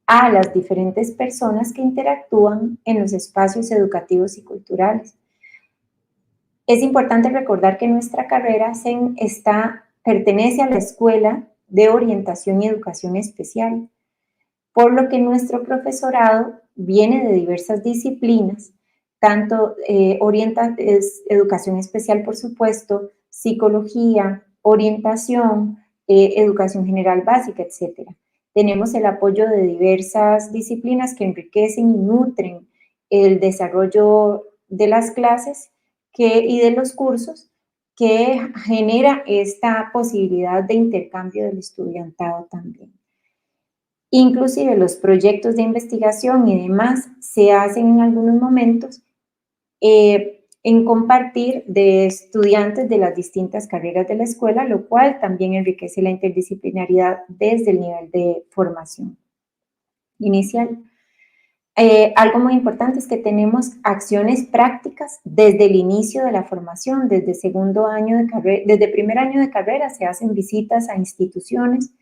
a las diferentes personas que interactúan en los espacios educativos y culturales. Es importante recordar que nuestra carrera pertenece a la escuela de orientación y educación especial, por lo que nuestro profesorado viene de diversas disciplinas, tanto educación especial, por supuesto, psicología, orientación, educación general básica, etc. Tenemos el apoyo de diversas disciplinas que enriquecen y nutren el desarrollo de las clases y de los cursos, que genera esta posibilidad de intercambio del estudiantado también. Inclusive los proyectos de investigación y demás se hacen en algunos momentos en compartir de estudiantes de las distintas carreras de la escuela, lo cual también enriquece la interdisciplinariedad desde el nivel de formación inicial. Algo muy importante es que tenemos acciones prácticas desde el inicio de la formación, desde segundo año de carrera, desde primer año de carrera se hacen visitas a instituciones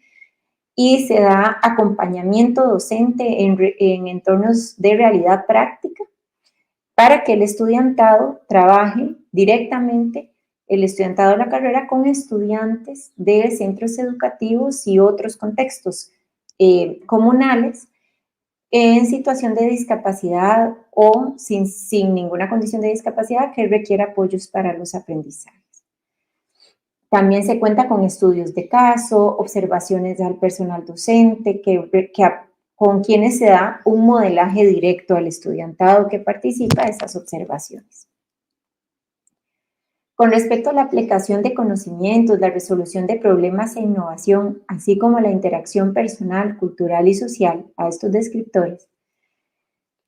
y se da acompañamiento docente en entornos de realidad práctica para que el estudiantado trabaje directamente, el estudiantado de la carrera, con estudiantes de centros educativos y otros contextos comunales en situación de discapacidad o sin ninguna condición de discapacidad que requiera apoyos para los aprendizajes. También se cuenta con estudios de caso, observaciones al personal docente, con quienes se da un modelaje directo al estudiantado que participa de esas observaciones. Con respecto a la aplicación de conocimientos, la resolución de problemas e innovación, así como la interacción personal, cultural y social a estos descriptores,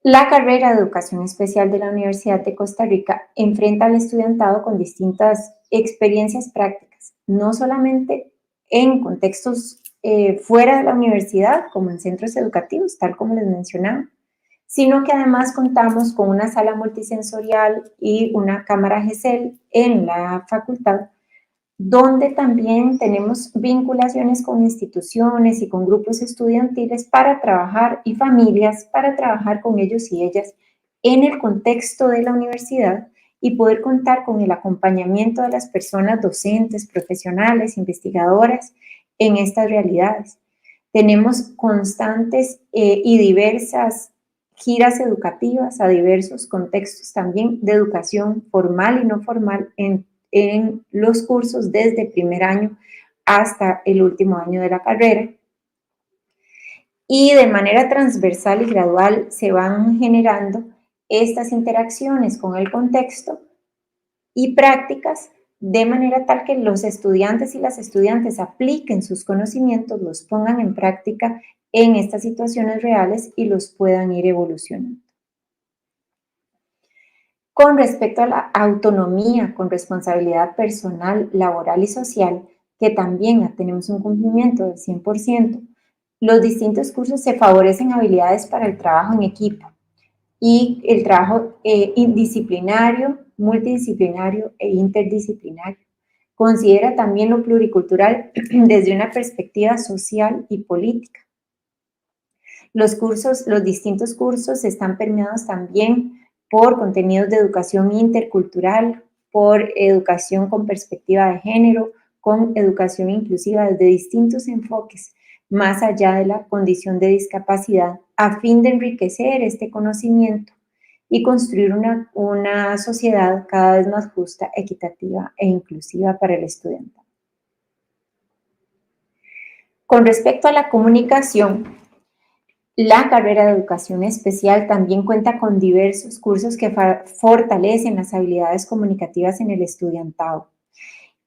la carrera de Educación Especial de la Universidad de Costa Rica enfrenta al estudiantado con distintas experiencias prácticas, no solamente en contextos fuera de la universidad, como en centros educativos, tal como les mencionaba, sino que además contamos con una sala multisensorial y una cámara GESEL en la facultad, donde también tenemos vinculaciones con instituciones y con grupos estudiantiles para trabajar, y familias, para trabajar con ellos y ellas en el contexto de la universidad y poder contar con el acompañamiento de las personas docentes, profesionales, investigadoras en estas realidades. Tenemos constantes y diversas giras educativas a diversos contextos también de educación formal y no formal en los cursos desde primer año hasta el último año de la carrera. Y de manera transversal y gradual se van generando estas interacciones con el contexto y prácticas de manera tal que los estudiantes y las estudiantes apliquen sus conocimientos, los pongan en práctica en estas situaciones reales y los puedan ir evolucionando. Con respecto a la autonomía con responsabilidad personal, laboral y social, que también tenemos un cumplimiento del 100%, los distintos cursos se favorecen habilidades para el trabajo en equipo y el trabajo indisciplinario, multidisciplinario e interdisciplinario. Considera también lo pluricultural desde una perspectiva social y política. Los distintos cursos están permeados también por contenidos de educación intercultural, por educación con perspectiva de género, con educación inclusiva desde distintos enfoques, más allá de la condición de discapacidad, a fin de enriquecer este conocimiento y construir una sociedad cada vez más justa, equitativa e inclusiva para el estudiante. Con respecto a la comunicación, la carrera de Educación Especial también cuenta con diversos cursos que fortalecen las habilidades comunicativas en el estudiantado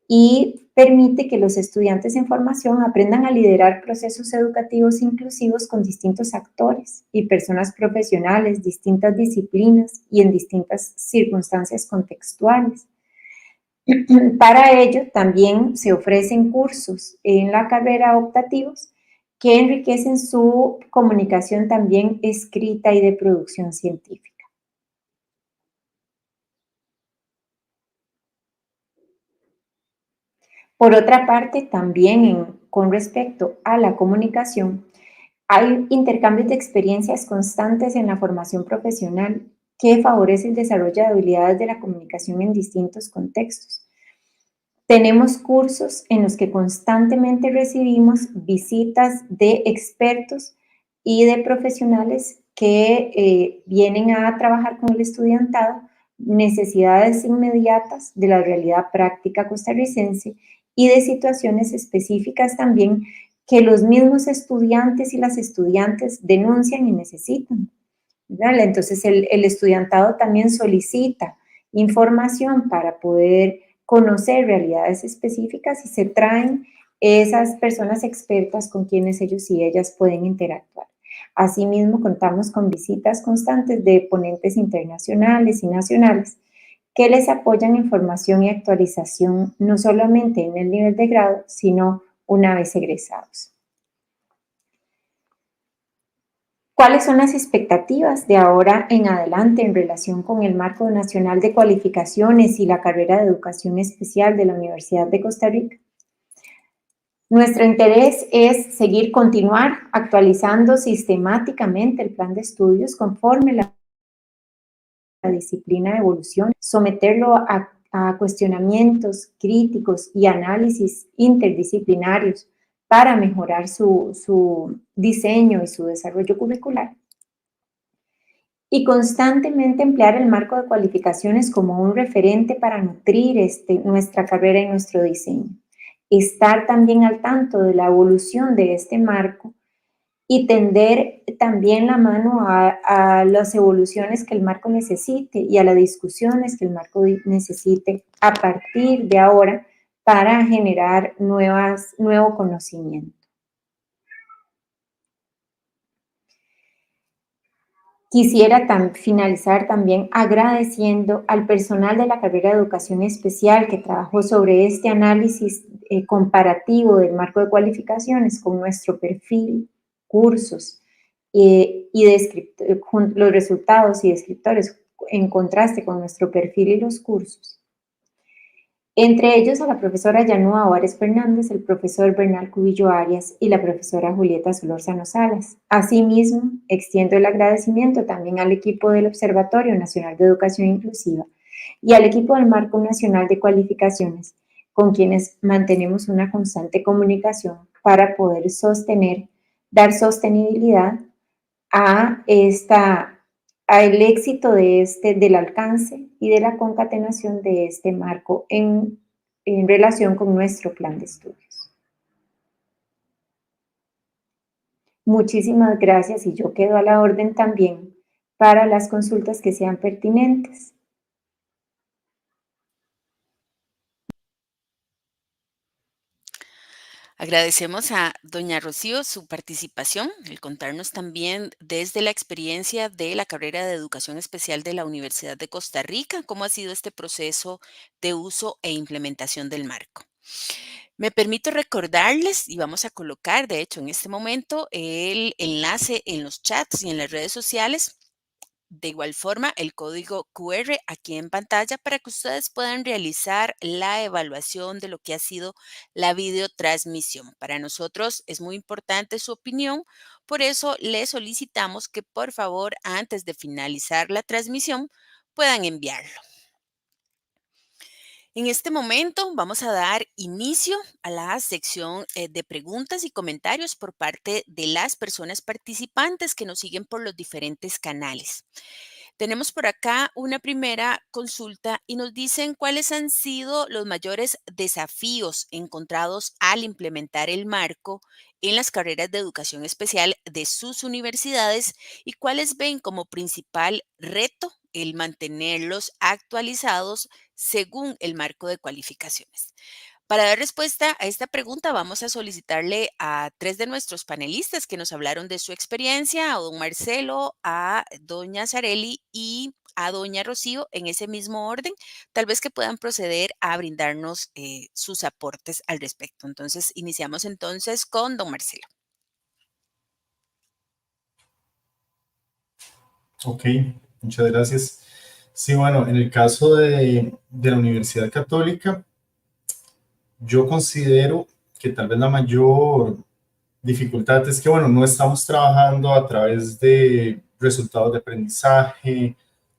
y permite que los estudiantes en formación aprendan a liderar procesos educativos inclusivos con distintos actores y personas profesionales, distintas disciplinas y en distintas circunstancias contextuales. Para ello también se ofrecen cursos en la carrera optativos que enriquecen su comunicación también escrita y de producción científica. Por otra parte, también con respecto a la comunicación, hay intercambios de experiencias constantes en la formación profesional que favorece el desarrollo de habilidades de la comunicación en distintos contextos. Tenemos cursos en los que constantemente recibimos visitas de expertos y de profesionales que vienen a trabajar con el estudiantado necesidades inmediatas de la realidad práctica costarricense y de situaciones específicas también que los mismos estudiantes y las estudiantes denuncian y necesitan, ¿verdad? Entonces el estudiantado también solicita información para poder conocer realidades específicas y se traen esas personas expertas con quienes ellos y ellas pueden interactuar. Asimismo, contamos con visitas constantes de ponentes internacionales y nacionales que les apoyan en formación y actualización, no solamente en el nivel de grado, sino una vez egresados. ¿Cuáles son las expectativas de ahora en adelante en relación con el Marco Nacional de Cualificaciones y la carrera de Educación Especial de la Universidad de Costa Rica? Nuestro interés es continuar actualizando sistemáticamente el plan de estudios conforme la disciplina de evolución, someterlo a cuestionamientos críticos y análisis interdisciplinarios para mejorar su diseño y su desarrollo curricular. Y constantemente emplear el marco de cualificaciones como un referente para nutrir nuestra carrera y nuestro diseño. Estar también al tanto de la evolución de este marco y tender también la mano a las evoluciones que el marco necesite y a las discusiones que el marco necesite a partir de ahora para generar nuevo conocimiento. Quisiera finalizar también agradeciendo al personal de la carrera de Educación Especial que trabajó sobre este análisis comparativo del marco de cualificaciones con nuestro perfil, cursos y los resultados y descriptores en contraste con nuestro perfil y los cursos. Entre ellos a la profesora Yanúa Juárez Fernández, el profesor Bernal Cubillo Arias y la profesora Julieta Solórzano Salas. Asimismo, extiendo el agradecimiento también al equipo del Observatorio Nacional de Educación Inclusiva y al equipo del Marco Nacional de Cualificaciones, con quienes mantenemos una constante comunicación para poder dar sostenibilidad al éxito del alcance y de la concatenación de este marco en relación con nuestro plan de estudios. Muchísimas gracias y yo quedo a la orden también para las consultas que sean pertinentes. Agradecemos a doña Rocío su participación, el contarnos también desde la experiencia de la carrera de Educación Especial de la Universidad de Costa Rica, cómo ha sido este proceso de uso e implementación del marco. Me permito recordarles, y vamos a colocar, de hecho, en este momento, el enlace en los chats y en las redes sociales. De igual forma, el código QR aquí en pantalla para que ustedes puedan realizar la evaluación de lo que ha sido la videotransmisión. Para nosotros es muy importante su opinión, por eso les solicitamos que por favor, antes de finalizar la transmisión, puedan enviarlo. En este momento vamos a dar inicio a la sección de preguntas y comentarios por parte de las personas participantes que nos siguen por los diferentes canales. Tenemos por acá una primera consulta y nos dicen cuáles han sido los mayores desafíos encontrados al implementar el marco en las carreras de educación especial de sus universidades y cuáles ven como principal reto el mantenerlos actualizados según el marco de cualificaciones. Para dar respuesta a esta pregunta, vamos a solicitarle a 3 de nuestros panelistas que nos hablaron de su experiencia, a don Marcelo, a doña Sareli y a doña Rocío, en ese mismo orden, tal vez que puedan proceder a brindarnos sus aportes al respecto. Entonces, iniciamos entonces con don Marcelo. Ok, muchas gracias. Sí, bueno, en el caso de la Universidad Católica, yo considero que tal vez la mayor dificultad es que, bueno, no estamos trabajando a través de resultados de aprendizaje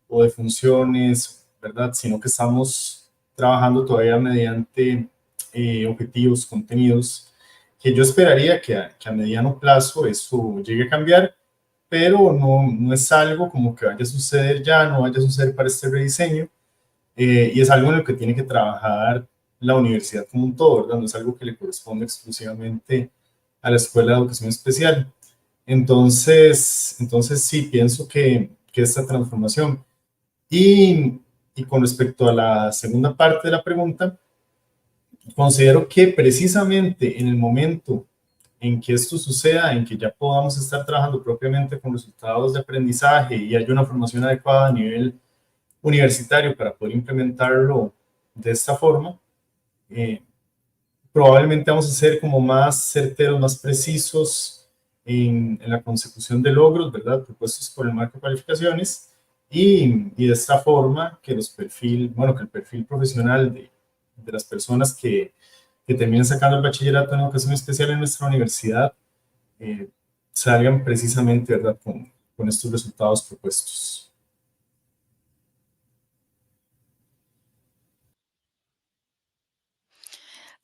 o de funciones, ¿verdad? Sino que estamos trabajando todavía mediante objetivos, contenidos, que yo esperaría que a mediano plazo eso llegue a cambiar, pero no es algo como que vaya a suceder ya, no vaya a suceder para este rediseño, y es algo en lo que tiene que trabajar la universidad como un todo, ¿verdad? No es algo que le corresponde exclusivamente a la Escuela de Educación Especial. Entonces sí, pienso que esta transformación. Y con respecto a la segunda parte de la pregunta, considero que precisamente en el momento en que esto suceda, en que ya podamos estar trabajando propiamente con resultados de aprendizaje y haya una formación adecuada a nivel universitario para poder implementarlo de esta forma, eh, probablemente vamos a ser como más certeros, más precisos en la consecución de logros, ¿verdad? Propuestos por el marco de calificaciones y de esta forma que que el perfil profesional de las personas que terminan sacando el bachillerato en educación especial en nuestra universidad eh, salgan precisamente, ¿verdad? Con estos resultados propuestos.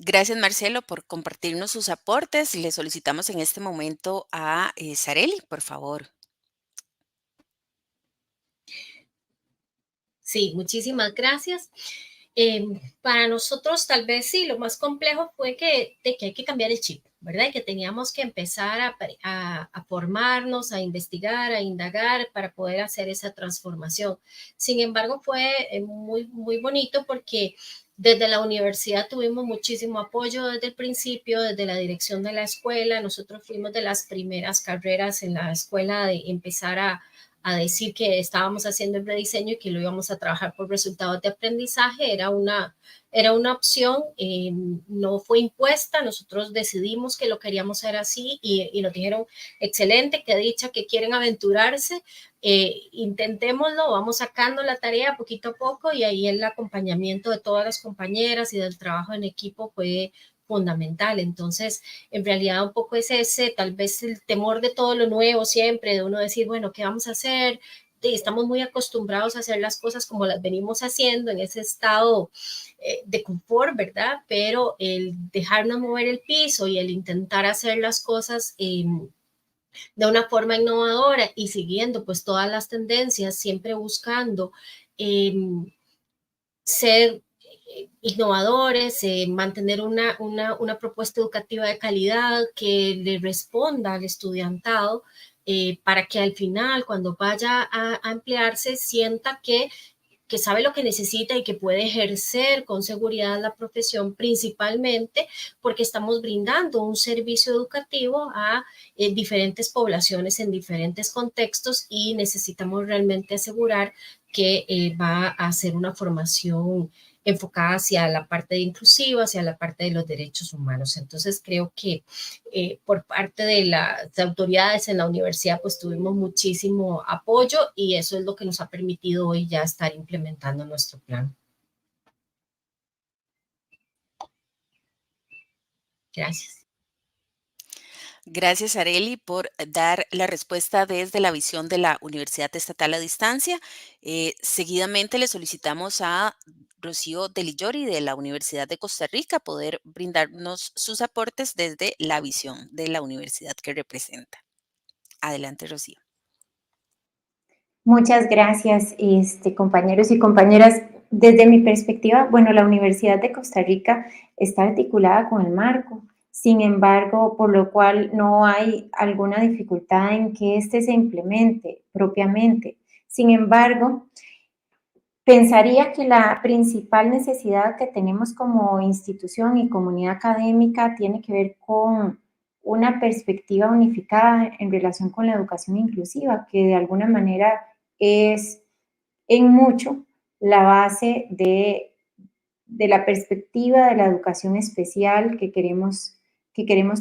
Gracias, Marcelo, por compartirnos sus aportes. Le solicitamos en este momento a Sareli, por favor. Sí, muchísimas gracias. Para nosotros tal vez sí, lo más complejo fue de que hay que cambiar el chip, ¿verdad? Y que teníamos que empezar a formarnos, a investigar, a indagar para poder hacer esa transformación. Sin embargo, fue muy, muy bonito porque desde la universidad tuvimos muchísimo apoyo desde el principio, desde la dirección de la escuela. Nosotros fuimos de las primeras carreras en la escuela de empezar a decir que estábamos haciendo el rediseño y que lo íbamos a trabajar por resultados de aprendizaje. Era una opción, no fue impuesta, nosotros decidimos que lo queríamos hacer así y nos dijeron, excelente, qué dicha que quieren aventurarse, intentémoslo, vamos sacando la tarea poquito a poco y ahí el acompañamiento de todas las compañeras y del trabajo en equipo fue fundamental. Entonces, en realidad un poco es ese, tal vez el temor de todo lo nuevo siempre, de uno decir, bueno, ¿qué vamos a hacer? Estamos muy acostumbrados a hacer las cosas como las venimos haciendo en ese estado de confort, ¿verdad? Pero el dejarnos mover el piso y el intentar hacer las cosas de una forma innovadora y siguiendo pues todas las tendencias, siempre buscando ser innovadores, mantener una propuesta educativa de calidad que le responda al estudiantado para que al final, cuando vaya a emplearse, sienta que sabe lo que necesita y que puede ejercer con seguridad la profesión, principalmente porque estamos brindando un servicio educativo a diferentes poblaciones en diferentes contextos y necesitamos realmente asegurar que va a ser una formación enfocada hacia la parte inclusiva, hacia la parte de los derechos humanos. Entonces creo que por parte de las autoridades en la universidad pues tuvimos muchísimo apoyo y eso es lo que nos ha permitido hoy ya estar implementando nuestro plan. Gracias. Gracias, Areli, por dar la respuesta desde la visión de la Universidad Estatal a Distancia. Seguidamente le solicitamos a Rocío Delillori de la Universidad de Costa Rica poder brindarnos sus aportes desde la visión de la universidad que representa. Adelante, Rocío. Muchas gracias, compañeros y compañeras. Desde mi perspectiva, bueno, la Universidad de Costa Rica está articulada con el marco. Sin embargo, por lo cual no hay alguna dificultad en que éste se implemente propiamente. Sin embargo, pensaría que la principal necesidad que tenemos como institución y comunidad académica tiene que ver con una perspectiva unificada en relación con la educación inclusiva, que de alguna manera es en mucho la base de la perspectiva de la educación especial que queremos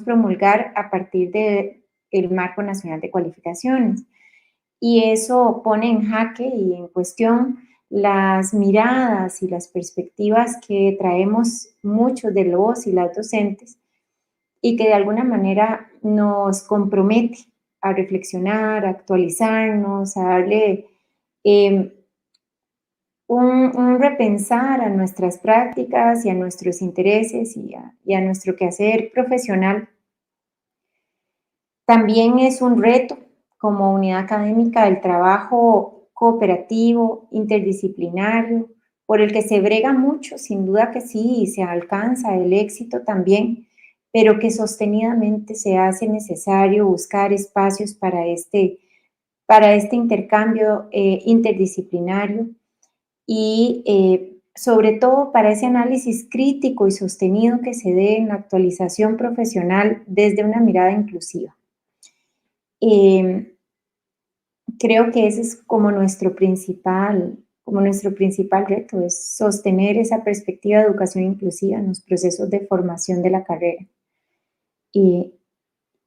promulgar a partir del Marco Nacional de Cualificaciones. Y eso pone en jaque y en cuestión las miradas y las perspectivas que traemos muchos de los y las docentes y que de alguna manera nos compromete a reflexionar, a actualizarnos, a darle un repensar a nuestras prácticas y a nuestros intereses y a nuestro quehacer profesional. También es un reto como unidad académica el trabajo cooperativo, interdisciplinario, por el que se brega mucho, sin duda que sí, y se alcanza el éxito también, pero que sostenidamente se hace necesario buscar espacios para este intercambio interdisciplinario y sobre todo para ese análisis crítico y sostenido que se dé en la actualización profesional desde una mirada inclusiva. Creo que ese es como nuestro principal reto, es sostener esa perspectiva de educación inclusiva en los procesos de formación de la carrera y,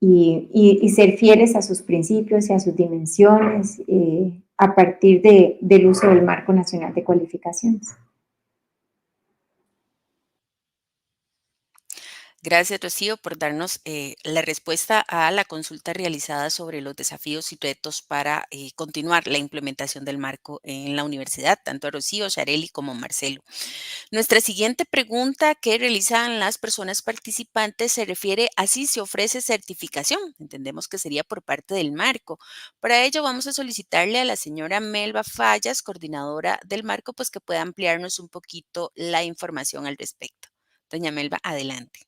y ser fieles a sus principios y a sus dimensiones a partir del uso del Marco Nacional de Cualificaciones. Gracias, Rocío, por darnos la respuesta a la consulta realizada sobre los desafíos y retos para continuar la implementación del marco en la universidad, tanto a Rocío, Shareli como Marcelo. Nuestra siguiente pregunta que realizan las personas participantes se refiere a si se ofrece certificación. Entendemos que sería por parte del marco. Para ello vamos a solicitarle a la señora Melba Fallas, coordinadora del marco, pues que pueda ampliarnos un poquito la información al respecto. Doña Melba, adelante.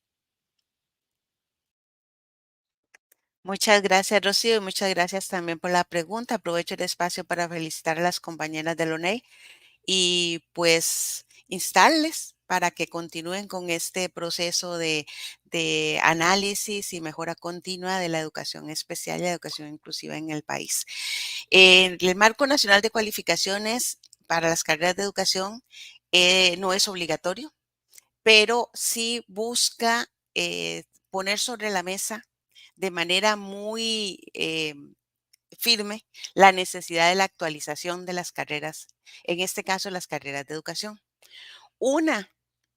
Muchas gracias, Rocío, y muchas gracias también por la pregunta. Aprovecho el espacio para felicitar a las compañeras del ONEI y pues instarles para que continúen con este proceso de análisis y mejora continua de la educación especial y la educación inclusiva en el país. El Marco Nacional de Cualificaciones para las carreras de educación no es obligatorio, pero sí busca poner sobre la mesa de manera muy firme la necesidad de la actualización de las carreras, en este caso las carreras de educación. Una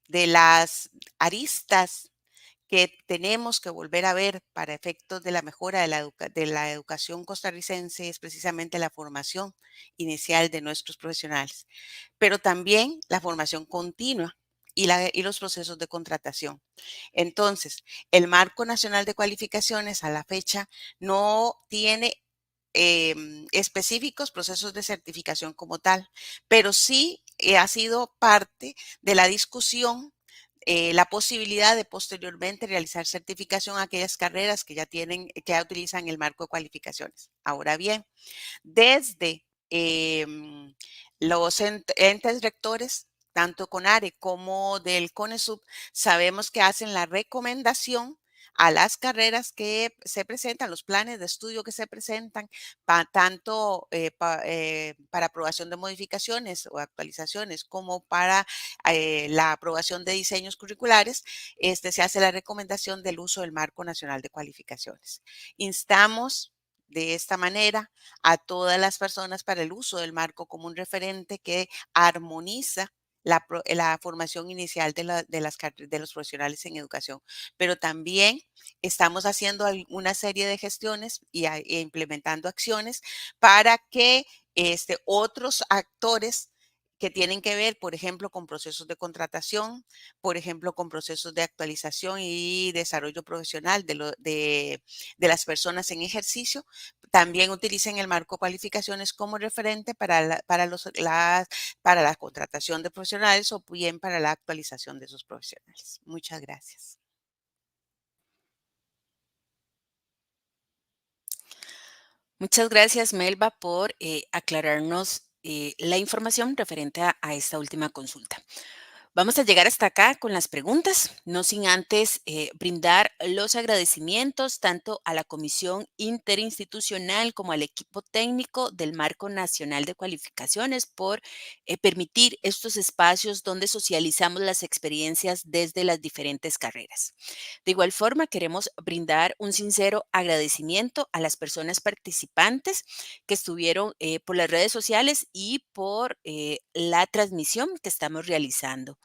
de las aristas que tenemos que volver a ver para efectos de la mejora de la educación costarricense es precisamente la formación inicial de nuestros profesionales, pero también la formación continua y los procesos de contratación. Entonces, el Marco Nacional de Cualificaciones a la fecha no tiene específicos procesos de certificación como tal, pero sí ha sido parte de la discusión la posibilidad de posteriormente realizar certificación a aquellas carreras que que ya utilizan el marco de cualificaciones. Ahora bien, desde los entes rectores, tanto CONARE como del CONESUB, sabemos que hacen la recomendación a las carreras que se presentan, los planes de estudio que se presentan, tanto para aprobación de modificaciones o actualizaciones como para la aprobación de diseños curriculares, se hace la recomendación del uso del Marco Nacional de Cualificaciones. Instamos de esta manera a todas las personas para el uso del marco como un referente que armoniza la formación inicial de los profesionales en educación, pero también estamos haciendo una serie de gestiones e implementando acciones para que otros actores que tienen que ver, por ejemplo, con procesos de contratación, por ejemplo, con procesos de actualización y desarrollo profesional de las personas en ejercicio, también utilicen el marco de cualificaciones como referente para la contratación de profesionales o bien para la actualización de esos profesionales. Muchas gracias. Muchas gracias, Melba, por aclararnos la información referente a esta última consulta. Vamos a llegar hasta acá con las preguntas, no sin antes brindar los agradecimientos tanto a la Comisión Interinstitucional como al equipo técnico del Marco Nacional de Cualificaciones por permitir estos espacios donde socializamos las experiencias desde las diferentes carreras. De igual forma, queremos brindar un sincero agradecimiento a las personas participantes que estuvieron por las redes sociales y por la transmisión que estamos realizando.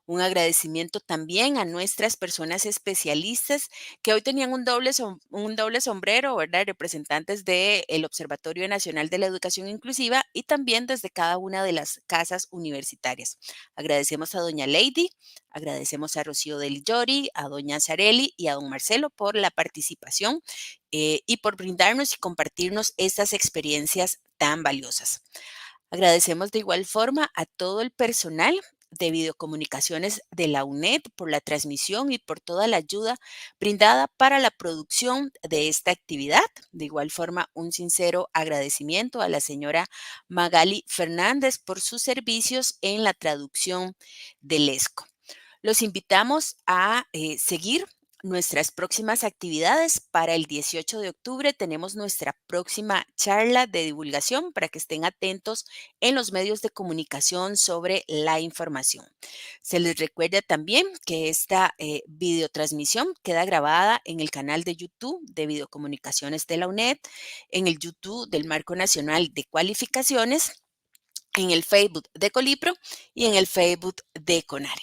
Un agradecimiento también a nuestras personas especialistas que hoy tenían un doble sombrero, ¿verdad? Representantes del Observatorio Nacional de la Educación Inclusiva y también desde cada una de las casas universitarias. Agradecemos a doña Lady, agradecemos a Rocío Del Llori, a doña Zarelli y a don Marcelo por la participación y por brindarnos y compartirnos estas experiencias tan valiosas. Agradecemos de igual forma a todo el personal de videocomunicaciones de la UNED por la transmisión y por toda la ayuda brindada para la producción de esta actividad. De igual forma, un sincero agradecimiento a la señora Magali Fernández por sus servicios en la traducción del ESCO. Los invitamos a seguir nuestras próximas actividades. Para el 18 de octubre tenemos nuestra próxima charla de divulgación para que estén atentos en los medios de comunicación sobre la información. Se les recuerda también que esta videotransmisión queda grabada en el canal de YouTube de Videocomunicaciones de la UNED, en el YouTube del Marco Nacional de Cualificaciones, en el Facebook de Colipro y en el Facebook de CONARE.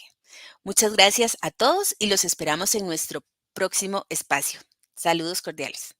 Muchas gracias a todos y los esperamos en nuestro próximo espacio. Saludos cordiales.